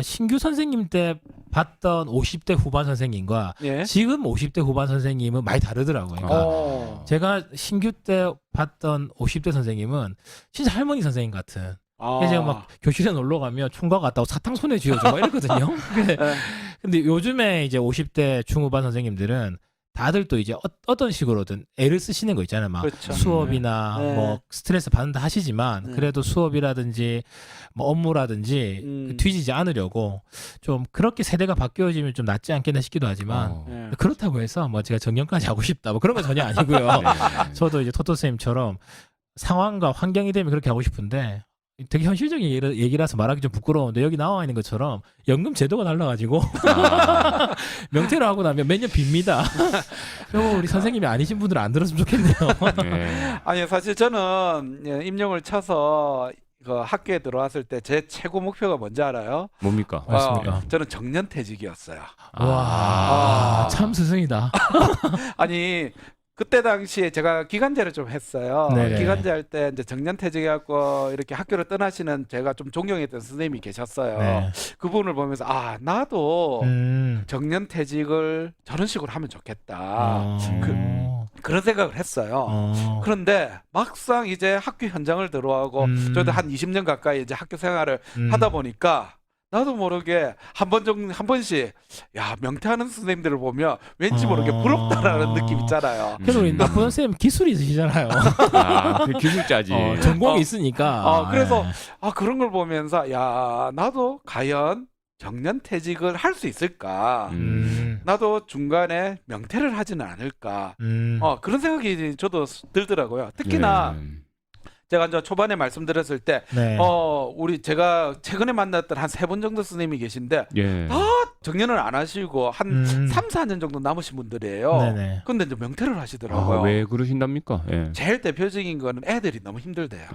신규 선생님 때 봤던 50대 후반 선생님과 예. 지금 50대 후반 선생님은 많이 다르더라고요. 그러니까 제가 신규 때 봤던 50대 선생님은 진짜 할머니 선생님 같은. 제가 막 교실에 놀러 가면 총각 같다고 사탕 손에 쥐어줘 막 이랬거든요. 근데 요즘에 이제 50대 중후반 선생님들은 다들 또 이제 어떤 식으로든 애를 쓰시는 거 있잖아요. 막 그렇죠. 수업이나 네. 스트레스 받는다 하시지만 그래도 수업이라든지 업무라든지 뒤지지 않으려고 좀 그렇게 세대가 바뀌어지면 좀 낫지 않겠나 싶기도 하지만 그렇다고 해서 제가 정년까지 하고 싶다 그런 건 전혀 아니고요. 저도 이제 토토 쌤처럼 상황과 환경이 되면 그렇게 하고 싶은데 되게 현실적인 얘기라서 말하기 좀 부끄러운데 여기 나와 있는 것처럼 연금 제도가 달라가지고 명퇴를 하고 나면 매년 빕니다. 그럼 우리 선생님이 아니신 분들은 안 들었으면 좋겠네요. 예. 아니 사실 저는 임용을 쳐서 그 학교에 들어왔을 때 제 최고 목표가 뭔지 알아요? 뭡니까? 맞습니까? 저는 정년퇴직이었어요. 와, 참 스승이다. 아니 그때 당시에 제가 기간제를 좀 했어요. 네네. 기간제 할 때 이제 정년퇴직해갖고 이렇게 학교를 떠나시는 제가 좀 존경했던 선생님이 계셨어요. 네. 그분을 보면서 아 나도 음. 정년퇴직을 저런 식으로 하면 좋겠다. 어. 그런 생각을 했어요. 그런데 막상 이제 학교 현장을 들어가고 저도 한 20년 가까이 이제 학교 생활을 하다 보니까 나도 모르게 한 번씩 야 명퇴하는 선생님들을 보면 왠지 모르게 부럽다라는 느낌 있잖아요. 그래서 우리 나쁜 선생님 기술이 있으시잖아요. 아, 그 기술자지. 전공이 어. 있으니까. 그래서 네. 그런 걸 보면서 야 나도 과연 정년퇴직을 할 수 있을까? 나도 중간에 명퇴를 하지는 않을까? 그런 생각이 저도 들더라고요. 특히나 예. 제가 이제 초반에 말씀드렸을 때 네. 우리 제가 최근에 만났던 한 3분 정도 스님이 계신데 예. 정년을 안 하시고 한 3, 4년 정도 남으신 분들이에요. 네네. 근데 이제 명퇴를 하시더라고요. 왜 그러신답니까? 예. 제일 대표적인 거는 애들이 너무 힘들대요.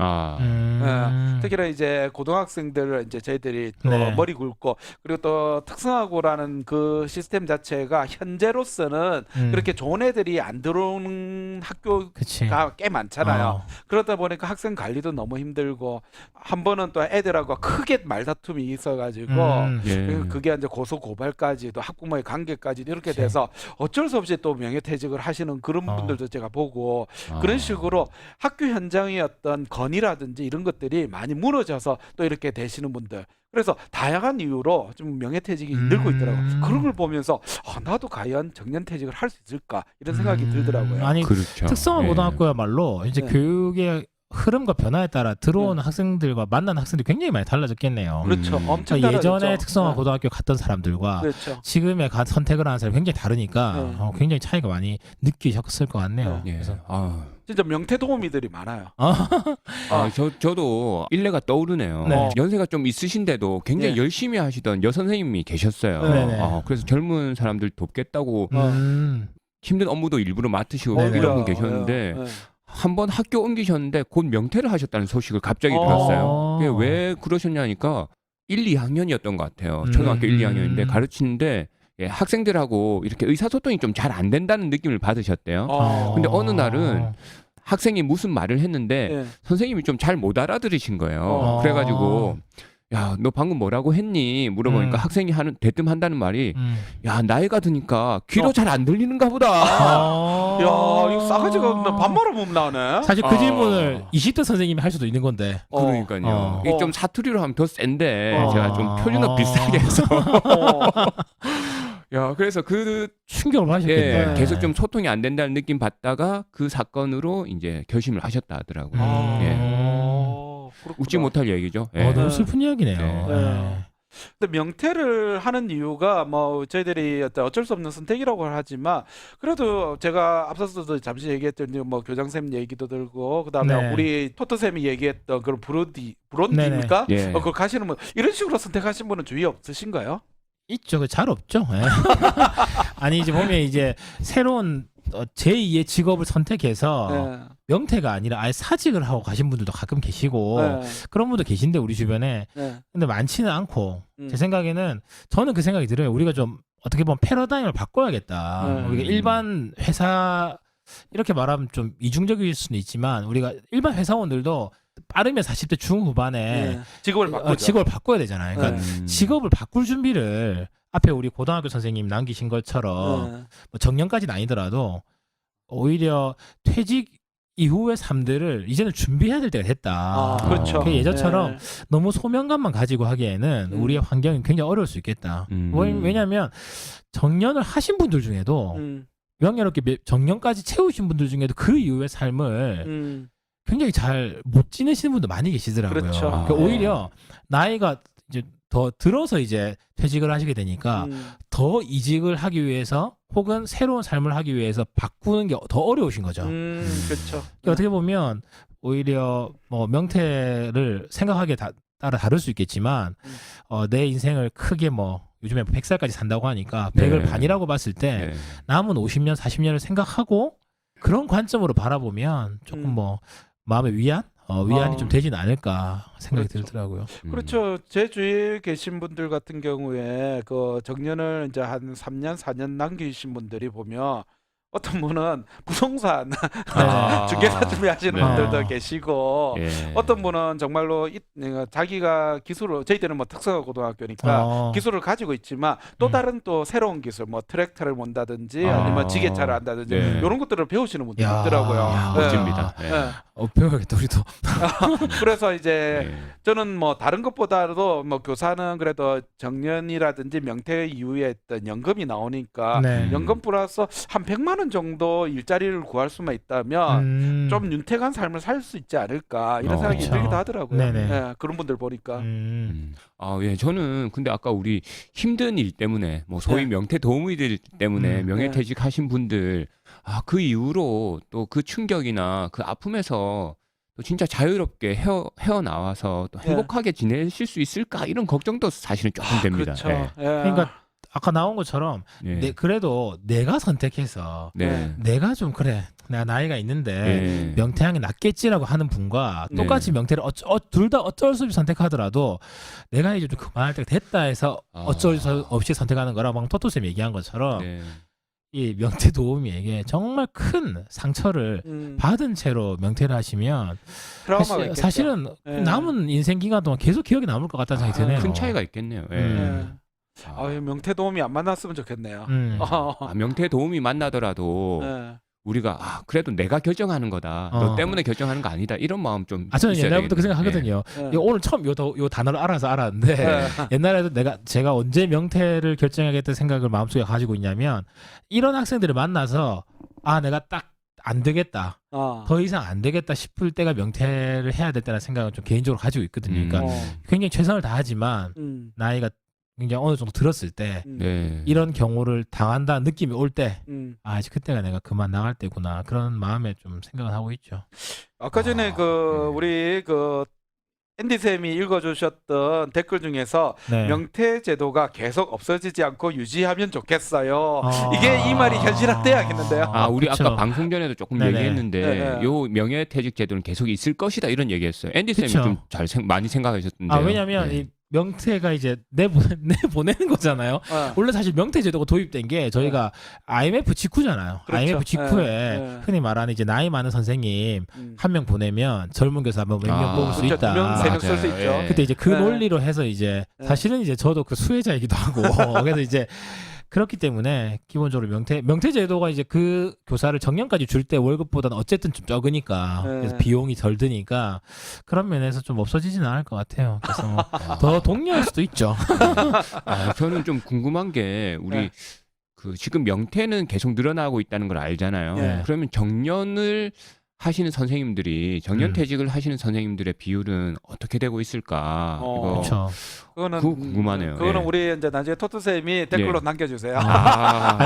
특히나 이제 고등학생들 이제 저희들이 또 네. 머리 굵고 그리고 또 특성화고라는 그 시스템 자체가 현재로서는 그렇게 좋은 애들이 안 들어오는 학교가 그치. 꽤 많잖아요. 그러다 보니까 학생 관리도 너무 힘들고 한 번은 또 애들하고 크게 말다툼이 있어가지고 예. 그게 이제 고소 고발까지도 학부모의 관계까지 이렇게 그치. 돼서 어쩔 수 없이 또 명예퇴직을 하시는 그런 분들도 제가 보고 그런 식으로 학교 현장의 어떤 건의라든지 이런 것들이 많이 무너져서 또 이렇게 되시는 분들 그래서 다양한 이유로 좀 명예퇴직이 늘고 있더라고요. 그런 걸 보면서 나도 과연 정년퇴직을 할 수 있을까 이런 생각이 들더라고요. 아니 그렇죠. 특성화 예. 고등학교야말로 이제 네. 교육의 흐름과 변화에 따라 들어오는 학생들과 만난 학생들이 굉장히 많이 달라졌겠네요. 그렇죠. 엄청 그러니까 예전에 달라졌죠. 특성화 네. 고등학교 갔던 사람들과 그렇죠. 지금의 선택을 하는 사람이 굉장히 다르니까 네. 굉장히 차이가 많이 느끼셨을 것 같네요. 예. 그래서 진짜 명퇴 도우미들이 많아요. 저도 일례가 떠오르네요. 네. 연세가 좀 있으신데도 굉장히 네. 열심히 하시던 여선생님이 계셨어요. 네네. 그래서 젊은 사람들 돕겠다고 힘든 업무도 일부러 맡으시고 네네. 이런 분 계셨는데 한번 학교 옮기셨는데 곧 명퇴를 하셨다는 소식을 갑자기 들었어요. 그게 왜 그러셨냐니까 1, 2학년이었던 것 같아요. 초등학교 1, 2학년인데 가르치는데 학생들하고 이렇게 의사소통이 좀 잘 안 된다는 느낌을 받으셨대요. 근데 어느 날은 학생이 무슨 말을 했는데 선생님이 좀 잘 못 알아들으신 거예요. 그래가지고 야, 너 방금 뭐라고 했니? 물어보니까 학생이 대뜸한다는 말이 야, 나이가 드니까 귀로 잘 안 들리는가 보다. 야, 이거 싸가지가 없나 반말로 못 나오네. 사실 그 질문을 20대 선생님이 할 수도 있는 건데. 그러니까요. 이게 좀 사투리로 하면 더 센데 제가 좀 표준어 어. 비슷하게 해서 야, 그래서 충격을 받으셨겠네. 계속 좀 소통이 안 된다는 느낌 받다가 그 사건으로 이제 결심을 하셨다 하더라고요. 웃지 못할 얘기죠. 예. 너무 슬픈 이야기네요. 네. 근데 명퇴를 하는 이유가 뭐 저희들이 어쩔 수 없는 선택이라고 하지만 그래도 제가 앞서서도 잠시 얘기했던 뭐 교장쌤 얘기도 들고 그다음에 네. 우리 토토쌤이 얘기했던 그런 브론디입니까? 예. 그거 가시는 분 이런 식으로 선택하신 분은 주위 없으신가요? 있죠. 잘 없죠. 예. 아니 이제 보면 이제 새로운 제2의 직업을 선택해서 명퇴가 아니라 아예 사직을 하고 가신 분들도 가끔 계시고 그런 분도 계신데 우리 주변에 근데 많지는 않고 제 생각에는 저는 그 생각이 들어요. 우리가 좀 어떻게 보면 패러다임을 바꿔야겠다. 우리가 일반 회사 이렇게 말하면 좀 이중적일 수는 있지만 우리가 일반 회사원들도 빠르면 40대 중후반에 직업을 바꿔야 되잖아요. 그러니까 직업을 바꿀 준비를 앞에 우리 고등학교 선생님 남기신 것처럼 뭐 정년까지는 아니더라도 오히려 퇴직 이후의 삶들을 이제는 준비해야 될 때가 됐다. 그렇죠. 예전처럼 너무 소명감만 가지고 하기에는 우리의 환경이 굉장히 어려울 수 있겠다. 왜냐하면 정년을 하신 분들 중에도 명예롭게 정년까지 채우신 분들 중에도 그 이후의 삶을 굉장히 잘 못 지내시는 분도 많이 계시더라고요. 그렇죠. 그러니까 오히려 나이가 이제 더 들어서 이제 퇴직을 하시게 되니까 더 이직을 하기 위해서 혹은 새로운 삶을 하기 위해서 바꾸는 게 더 어려우신 거죠. 그렇죠. 그러니까 어떻게 보면 오히려 뭐 명태를 생각하기에 따라 다를 수 있겠지만 내 인생을 크게 뭐 요즘에 100살까지 산다고 하니까 100을 네. 반이라고 봤을 때 네. 남은 50년, 40년을 생각하고 그런 관점으로 바라보면 조금 뭐 마음의 위안이 좀 되진 않을까 생각이 그렇죠. 들더라고요. 그렇죠. 제 주위에 계신 분들 같은 경우에 그 정년을 이제 한 3년, 4년 남기신 분들이 보면 어떤 분은 부동산 아. 중개사 준비하시는 네. 분들도 계시고 예. 어떤 분은 정말로 자기가 기술을 저희들은 뭐 특성고등학교니까 기술을 가지고 있지만 또 다른 또 새로운 기술 뭐 트랙터를 몬다든지 아니면 지게차를 한다든지 네. 이런 것들을 배우시는 분들이 야. 있더라고요. 야, 네. 멋집니다. 예. 네. 배워야겠다 우리도. 그래서 이제 예. 저는 뭐 다른 것보다도 뭐 교사는 그래도 정년이라든지 명퇴 이후에 어떤 연금이 나오니까 네. 연금 플러스 한 100만 원 정도 일자리를 구할 수만 있다면 좀 윤택한 삶을 살 수 있지 않을까 이런 생각이 그쵸. 들기도 하더라고요. 네네. 예, 그런 분들 보니까. 예, 저는 근데 아까 우리 힘든 일 때문에 뭐 소위 네. 명퇴 도우미들 때문에 명예퇴직하신 분들 그 이후로 또 그 충격이나 그 아픔에서 또 진짜 자유롭게 헤어나와서 또 행복하게 지내실 수 있을까 이런 걱정도 사실은 조금 됩니다. 그렇죠. 예. 예. 그러니까 아까 나온 것처럼 예. 그래도 내가 선택해서 네. 내가 좀 그래 내가 나이가 있는데 예. 명태양이 낫겠지라고 하는 분과 네. 똑같이 명태를 둘 다 어쩔 수 없이 선택하더라도 내가 이제 좀 그만할 때가 됐다 해서 어쩔 수 없이 선택하는 거라 방 토토쌤이 얘기한 것처럼 네. 이 명태 도우미에게 정말 큰 상처를 받은 채로 명태를 하시면 트라우마가 있겠죠. 사실은 예. 남은 인생 기간 동안 계속 기억에 남을 것 같다는 생각이 드네요. 큰 차이가 있겠네요. 예. 예. 아유, 명태 도우미 안 만났으면 좋겠네요. 명퇴 도우미 만나더라도 예. 우리가 그래도 내가 결정하는 거다. 너 때문에 결정하는 거 아니다. 이런 마음 좀 저는 있어야 옛날부터 그 되겠네요. 생각하거든요. 예. 오늘 처음 요 단어를 알아서 알았는데 예. 옛날에도 제가 언제 명태를 결정하겠다는 생각을 마음속에 가지고 있냐면 이런 학생들을 만나서 내가 딱 안 되겠다. 더 이상 안 되겠다 싶을 때가 명태를 해야 될 때라는 생각을 좀 개인적으로 가지고 있거든요. 그러니까 굉장히 최선을 다하지만 나이가 굉장히 어느 정도 들었을 때 네. 이런 경우를 당한다는 느낌이 올 때 이제 그때가 내가 그만 나갈 때구나 그런 마음에 좀 생각을 하고 있죠. 아까 전에 우리 앤디 쌤이 읽어주셨던 댓글 중에서 네. 명퇴 제도가 계속 없어지지 않고 유지하면 좋겠어요. 이게 이 말이 현실화돼야겠는데요. 우리 그쵸. 아까 방송 전에도 조금 네네. 얘기했는데 네네. 요 명예퇴직 제도는 계속 있을 것이다 이런 얘기했어요. 앤디 쌤이 그쵸. 좀 많이 생각하셨는데요. 왜냐면 네. 이 명태가 이제 내보내는 거잖아요. 원래 사실 명태 제도가 도입된 게 저희가 IMF 직후잖아요. 그렇죠. IMF 직후에 예. 흔히 말하는 이제 나이 많은 선생님 한 명 보내면 젊은 교사 몇 명 뽑을 수 그렇죠. 있다. 2명, 3명 쓸 수 맞아요. 있죠. 예. 그때 이제 그 네. 논리로 해서 이제 네. 사실은 이제 저도 그 수혜자이기도 하고 그래서 이제 그렇기 때문에 기본적으로 명태 제도가 이제 그 교사를 정년까지 줄 때 월급보다는 어쨌든 좀 적으니까 네. 그래서 비용이 덜 드니까 그런 면에서 좀 없어지지는 않을 것 같아요. 그래서 뭐 더 독려할 수도 있죠. 저는 좀 궁금한 게 우리 네. 지금 명퇴는 계속 늘어나고 있다는 걸 알잖아요. 네. 그러면 정년을 하시는 선생님들이 정년퇴직을 하시는 선생님들의 비율은 어떻게 되고 있을까? 이거 그렇죠. 그거는 그거 궁금하네요. 그거는 예. 우리 이제 나중에 토트 쌤이 댓글로 예. 남겨주세요.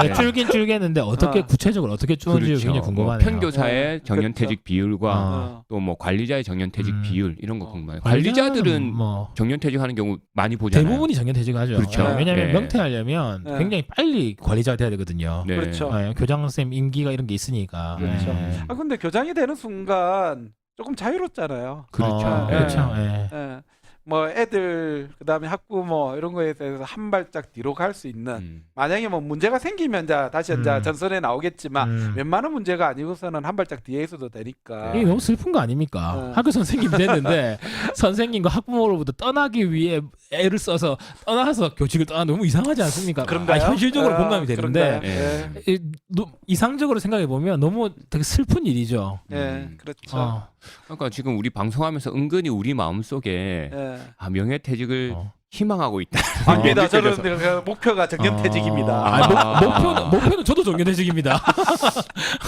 네. 줄긴 줄겠는데 어떻게 구체적으로 어떻게 줄는지 그렇죠. 굉장히 궁금하네요. 편교사의 정년퇴직 비율과 어. 또 관리자의 정년퇴직 비율 이런 거 궁금해요. 관리자는 관리자들은 뭐 정년퇴직하는 경우 많이 보잖아요. 대부분이 정년퇴직하죠. 그렇죠. 왜냐하면 네. 명퇴하려면 네. 굉장히 빨리 관리자가 돼야 되거든요. 네. 그렇죠. 교장선생님 임기가 이런 게 있으니까. 그렇죠. 네. 근데 교장이 되는 순간 조금 자유롭잖아요. 그렇죠. 예. 그렇죠. 예. 예. 뭐 애들 그다음에 학부모 이런 거에 대해서 한 발짝 뒤로 갈 수 있는 만약에 뭐 문제가 생기면 다시 이제 전선에 나오겠지만 웬만한 문제가 아니고서는 한 발짝 뒤에 있어도 되니까. 이게 너무 슬픈 거 아닙니까? 네. 학교 선생님 됐는데 선생님과 학부모로부터 떠나기 위해 애를 써서 떠나서 교직을 떠나 너무 이상하지 않습니까? 그런가요? 현실적으로 공감이 되는데 그런가요? 이상적으로 생각해 보면 너무 되게 슬픈 일이죠. 예, 그렇죠. 그러니까 지금 우리 방송하면서 은근히 우리 마음속에 예. 명예퇴직을 희망하고 있다. 아닙니다. 저는 느껴져서. 그 목표가 정년퇴직입니다. 목표는 저도 정년퇴직입니다.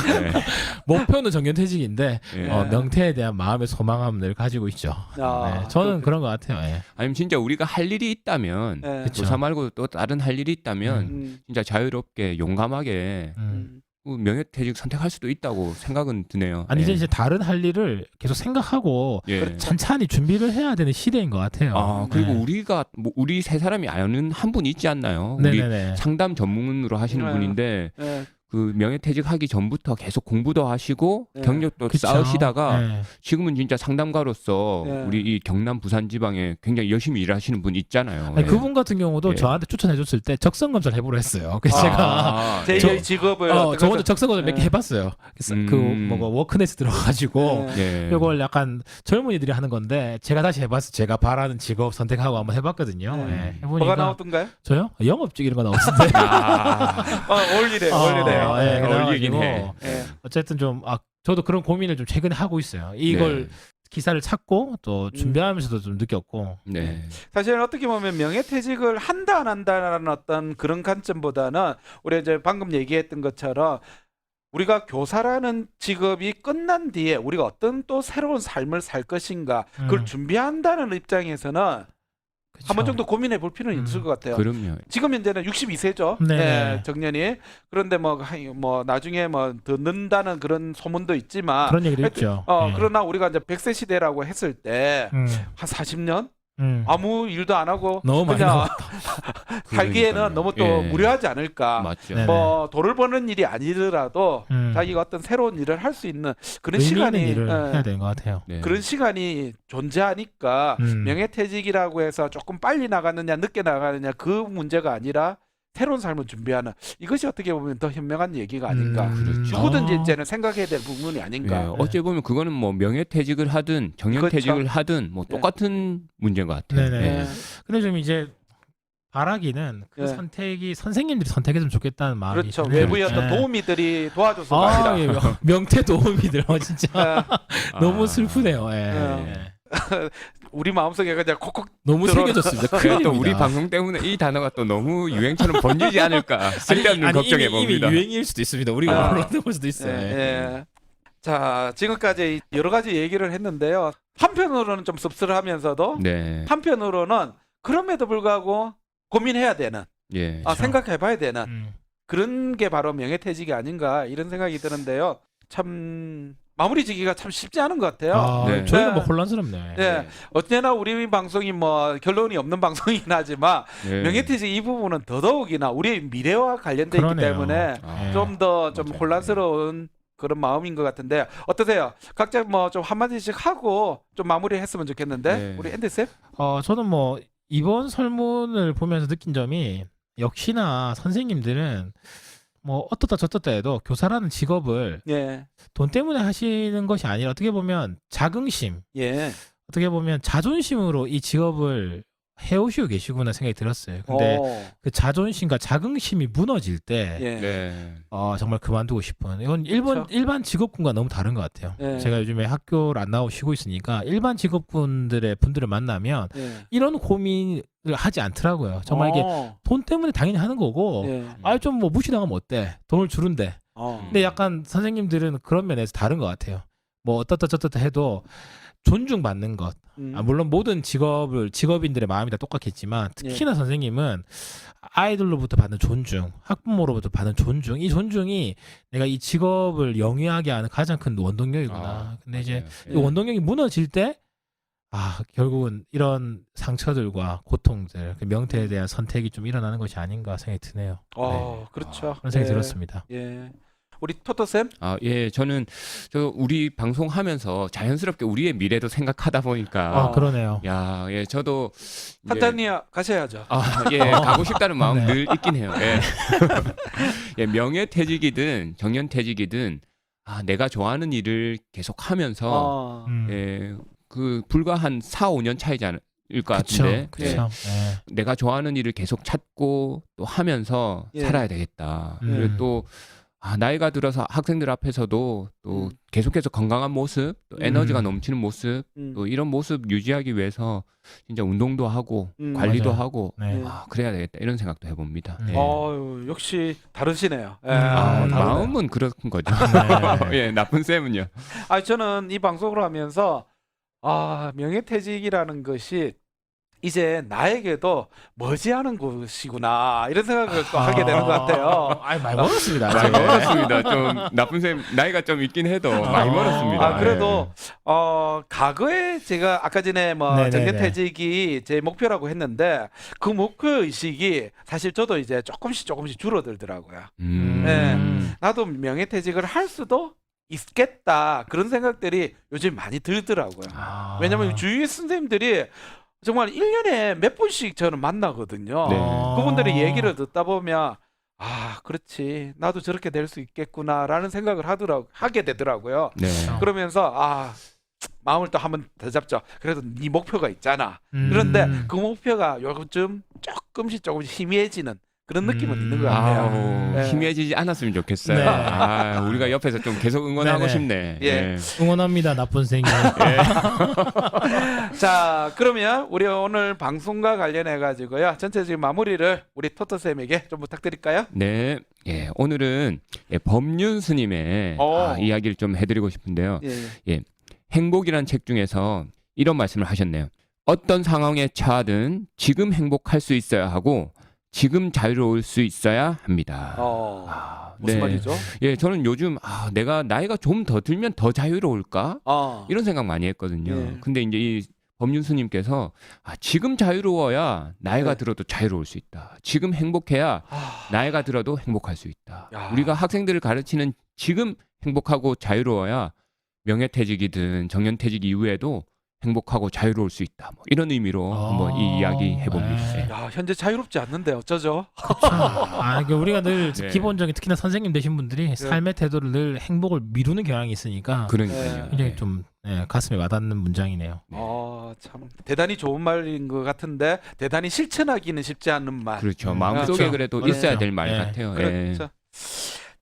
네. 목표는 정년퇴직인데 예. 명퇴에 대한 마음의 소망함을 가지고 있죠. 아, 네, 저는 그런 것 같아요. 예. 아니면 진짜 우리가 할 일이 있다면 네. 그쵸. 교사 말고 또 다른 할 일이 있다면 진짜 자유롭게 용감하게 명예퇴직 선택할 수도 있다고 생각은 드네요. 아니 예. 이제 다른 할 일을 계속 생각하고 예. 찬찬히 준비를 해야 되는 시대인 것 같아요. 아 그리고 네. 우리가 우리 세 사람이 아는 한 분 있지 않나요? 우리 네네네. 상담 전문으로 하시는 네. 분인데 네. 그 명예퇴직하기 전부터 계속 공부도 하시고 네. 경력도 그쵸? 쌓으시다가 네. 지금은 진짜 상담가로서 네. 우리 이 경남 부산 지방에 굉장히 열심히 일하시는 분 있잖아요. 아니, 예. 그분 같은 경우도 예. 저한테 추천해줬을 때 적성 검사를 해보라 했어요. 그래서 제가 아, 제 저- 직업을 저 어떤 먼저 적성 검사 몇 개 네. 해봤어요. 그래서 음. 그 뭐가 워크넷에 들어가가지고 네. 예. 이걸 약간 젊은이들이 하는 건데 제가 다시 해봤어요. 제가 바라는 직업 선택하고 한번 해봤거든요. 네. 예, 해보니까 뭐가 나오던가요? 저요? 영업직 이런 거 나오던데. 아, 어울리네요. 예, 어울리긴 그래가지고 해. 예. 어쨌든 좀 저도 그런 고민을 좀 최근에 하고 있어요. 이걸 기사를 찾고 또 준비하면서도 좀 느꼈고. 네. 사실은 어떻게 보면 명예퇴직을 한다 안 한다라는 어떤 그런 관점보다는 우리 이제 방금 얘기했던 것처럼 우리가 교사라는 직업이 끝난 뒤에 우리가 어떤 또 새로운 삶을 살 것인가 그걸 준비한다는 입장에서는 그쵸. 한 번 정도 고민해 볼 필요는 있을 것 같아요. 그럼요. 지금 현재는 62세죠. 네. 정년이. 그런데 뭐 나중에 뭐 더 는다는 그런 소문도 있지만 그런 얘기도 있죠. 예. 그러나 우리가 이제 100세 시대라고 했을 때 한 40년 아무 일도 안 하고 너무 많이 그냥 남았다. 살기에는 그러니까요. 너무 또 예. 무료하지 않을까. 맞죠. 네. 뭐 돈을 버는 일이 아니더라도 자기가 어떤 새로운 일을 할 수 있는 그런 의미 있는 시간이 일을 해야 되는 것 같아요. 네. 그런 시간이 존재하니까 명예퇴직이라고 해서 조금 빨리 나가느냐 늦게 나가느냐 그 문제가 아니라 새로운 삶을 준비하는 이것이 어떻게 보면 더 현명한 얘기가 아닌가. 그렇죠. 누구든지 이제는 생각해야 될 부분이 아닌가. 예, 어찌 보면 그거는 뭐 명예퇴직을 하든 정년퇴직을 그렇죠. 하든 뭐 네. 똑같은 문제인 것 같아요. 네네. 예. 근데 좀 이제 바라기는 그 예. 선택이 선생님들이 선택했으면 좋겠다는 마음이 그렇죠. 드네요. 외부의 어떤 예. 도우미들이 도와줘서가 아, 아니라. 예, 명태 도우미들 진짜 예. 너무 슬프네요. 예. 예. 예. 우리 마음속에 그냥 콕콕 너무 들어오는- 새겨졌습니다. 또 큰일입니다. 우리 방송 때문에 이 단어가 또 너무 유행처럼 번지지 않을까 쓸데없는 걱정해 이미 봅니다. 유행일 수도 있습니다. 우리가 아. 몰랐던 걸 수도 있어요. 예, 예. 예. 자, 지금까지 여러 가지 얘기를 했는데요. 한편으로는 좀 씁쓸하면서도 네. 한편으로는 그럼에도 불구하고 고민해야 되는, 예. 생각해봐야 되는 음. 그런 게 바로 명예퇴직이 아닌가 이런 생각이 드는데요. 참 마무리 지기가 참 쉽지 않은 것 같아요. 아, 네. 저희는 네. 뭐 혼란스럽네요. 예. 예. 어쨌나 우리 방송이 뭐 결론이 없는 방송이긴 하지만 예. 명예퇴직 이 부분은 더더욱이나 우리의 미래와 관련돼 있기 그러네요. 때문에 아. 좀 더 좀 맞아요. 혼란스러운 그런 마음인 것 같은데 어떠세요? 각자 뭐 좀 한마디씩 하고 좀 마무리했으면 좋겠는데 네. 우리 앤디 쌤? 저는 뭐 이번 설문을 보면서 느낀 점이 역시나 선생님들은 뭐 어떻다 저떻다 해도 교사라는 직업을 예, 돈 때문에 하시는 것이 아니라 어떻게 보면 자긍심, 예. 어떻게 보면 자존심으로 이 직업을 해오시고 계시구나 생각이 들었어요. 근데 그 자존심과 자긍심이 무너질 때 예. 네. 정말 그만두고 싶은 이건 그렇죠. 일반 직업군과 너무 다른 것 같아요. 예. 제가 요즘에 학교를 안 나오고 쉬고 있으니까 일반 직업군들을 만나면 예. 이런 고민을 하지 않더라고요. 정말 이게 돈 때문에 당연히 하는 거고 예. 좀 뭐 무시당하면 어때? 돈을 주는데. 어. 근데 약간 선생님들은 그런 면에서 다른 것 같아요. 뭐 어떻다 저떻다 해도 존중받는 것. 물론 모든 직업인들의 마음이 다 똑같겠지만 특히나 선생님은 아이들로부터 받는 존중, 학부모로부터 받는 존중, 이 존중이 내가 이 직업을 영위하게 하는 가장 큰 원동력이구나. 근데 이제 이 원동력이 무너질 때 결국은 이런 상처들과 고통들, 그 명태에 대한 선택이 좀 일어나는 것이 아닌가 생각이 드네요. 그렇죠. 그런 생각이 예. 들었습니다. 예. 우리 토토 쌤? 예, 저는 우리 방송하면서 자연스럽게 우리의 미래도 생각하다 보니까 그러네요. 야, 예, 저도 이제- 탄자니아 가셔야죠. 예, 가고 싶다는 마음 네. 늘 있긴 해요. 예. 예, 명예퇴직이든 정년퇴직이든 내가 좋아하는 일을 계속하면서 예, 그 불과 한 4, 5년 차이지 않을 것 같은데 그렇죠. 예, 내가 좋아하는 일을 계속 찾고 또 하면서 예. 살아야 되겠다. 음. 그리고 또 나이가 들어서 학생들 앞에서도 또 계속해서 건강한 모습, 또 에너지가 넘치는 모습, 또 이런 모습 유지하기 위해서 진짜 운동도 하고 관리도 맞아요. 하고 네. 그래야 되겠다 이런 생각도 해봅니다. 네. 어유 역시 다르시네요. 예, 다르네요. 마음은 그런 거죠. 네. 예, 나쁜 쌤은요. 저는 이 방송을 하면서 명예퇴직이라는 것이 이제 나에게도 머지않은 것이구나 이런 생각을 또 하게 되는 것 같아요. 많이 멀었습니다. 많이 제가. 멀었습니다. 좀 나쁜 쌤 나이가 좀 있긴 해도 많이 멀었습니다. 그래도 과거에 제가 아까 전에 뭐 네네네. 정년퇴직이 제 목표라고 했는데 그 목표 의식이 사실 저도 이제 조금씩 줄어들더라고요. 네. 나도 명예퇴직을 할 수도 있겠다 그런 생각들이 요즘 많이 들더라고요. 왜냐면 주위 선생님들이 정말 1년에 몇 분씩 저는 만나거든요. 네. 그분들의 얘기를 듣다 보면 그렇지 나도 저렇게 될 수 있겠구나라는 생각을 하게 되더라고요. 네. 그러면서 마음을 또 한번 더 잡죠. 그래도 네 목표가 있잖아. 그런데 그 목표가 요즘 조금씩 희미해지는 그런 느낌은 있는 것 같아요. 네. 희미해지지 않았으면 좋겠어요. 네. 우리가 옆에서 좀 계속 응원하고 네네. 싶네. 예. 응원합니다. 나쁜 생님. 자, 그러면 우리 오늘 방송과 관련해 가지고요. 전체적인 마무리를 우리 토토 쌤에게 좀 부탁드릴까요? 네. 예, 오늘은 법륜 스님의 이야기를 좀 해드리고 싶은데요. 예. 행복이란 책 중에서 이런 말씀을 하셨네요. 어떤 상황에 처하든 지금 행복할 수 있어야 하고 지금 자유로울 수 있어야 합니다. 무슨 말이죠? 예, 저는 요즘 내가 나이가 좀 더 들면 더 자유로울까? 이런 생각 많이 했거든요. 예. 근데 이제 이 법륜 스님께서 지금 자유로워야 나이가 네. 들어도 자유로울 수 있다. 지금 행복해야 나이가 들어도 행복할 수 있다. 야. 우리가 학생들을 가르치는 지금 행복하고 자유로워야 명예퇴직이든 정년퇴직 이후에도 행복하고 자유로울 수 있다. 뭐 이런 의미로 한번 이 이야기 해봅니다. 네. 야, 현재 자유롭지 않는데 어쩌죠? 그러니까 우리가 늘 네. 기본적인 특히나 선생님 되신 분들이 삶의 태도를 늘 행복을 미루는 경향이 있으니까 그러니까요. 굉장히 좀 가슴에 와닿는 문장이네요. 참 대단히 좋은 말인 것 같은데 대단히 실천하기는 쉽지 않은 말. 그렇죠. 마음속에 그렇죠. 그래도 그렇죠. 있어야 될 말 네. 같아요. 예. 그렇죠.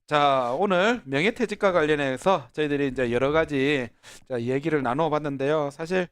자, 오늘 명예퇴직과 관련해서 저희들이 이제 여러 가지 얘기를 나누어 봤는데요. 사실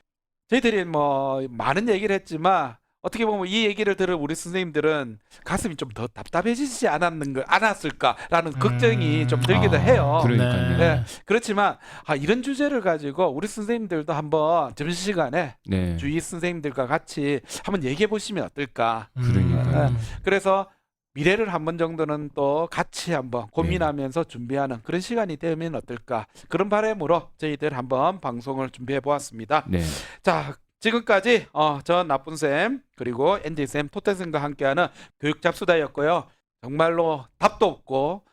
저희들이 뭐 많은 얘기를 했지만 어떻게 보면 이 얘기를 들은 우리 선생님들은 가슴이 좀 더 답답해지지 않았을까라는 걱정이 좀 들기도 해요. 그러니까요. 네. 그렇지만 이런 주제를 가지고 우리 선생님들도 한번 점심시간에 네. 주위 선생님들과 같이 한번 얘기해 보시면 어떨까. 그러니까요. 그래서 미래를 한 번 정도는 또 같이 한번 고민하면서 준비하는 그런 시간이 되면 어떨까. 그런 바람으로 저희들 한번 방송을 준비해 보았습니다. 네. 자, 지금까지 저 나쁜쌤 그리고 앤디쌤, 토태쌤과 함께하는 교육잡수다였고요. 정말로 답도 없고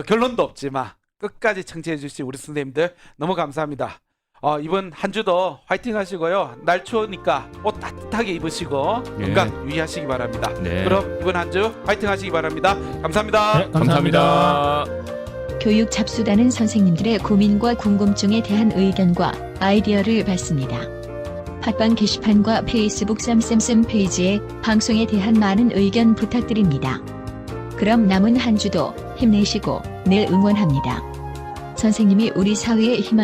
결론도 없지만 끝까지 청취해 주신 우리 선생님들 너무 감사합니다. 이번 한 주도 화이팅 하시고요. 날 추우니까 옷 따뜻하게 입으시고 건강 유의하시기 바랍니다. 네. 그럼 이번 한 주 화이팅 하시기 바랍니다. 감사합니다. 네, 감사합니다. 교육 잡수다는 선생님들의 고민과 궁금증에 대한 의견과 아이디어를 받습니다. 팟빵 게시판과 페이스북 쌈쌤쌤 페이지에 방송에 대한 많은 의견 부탁드립니다. 그럼 남은 한 주도 힘내시고 늘 응원합니다. 선생님이 우리 사회의 희망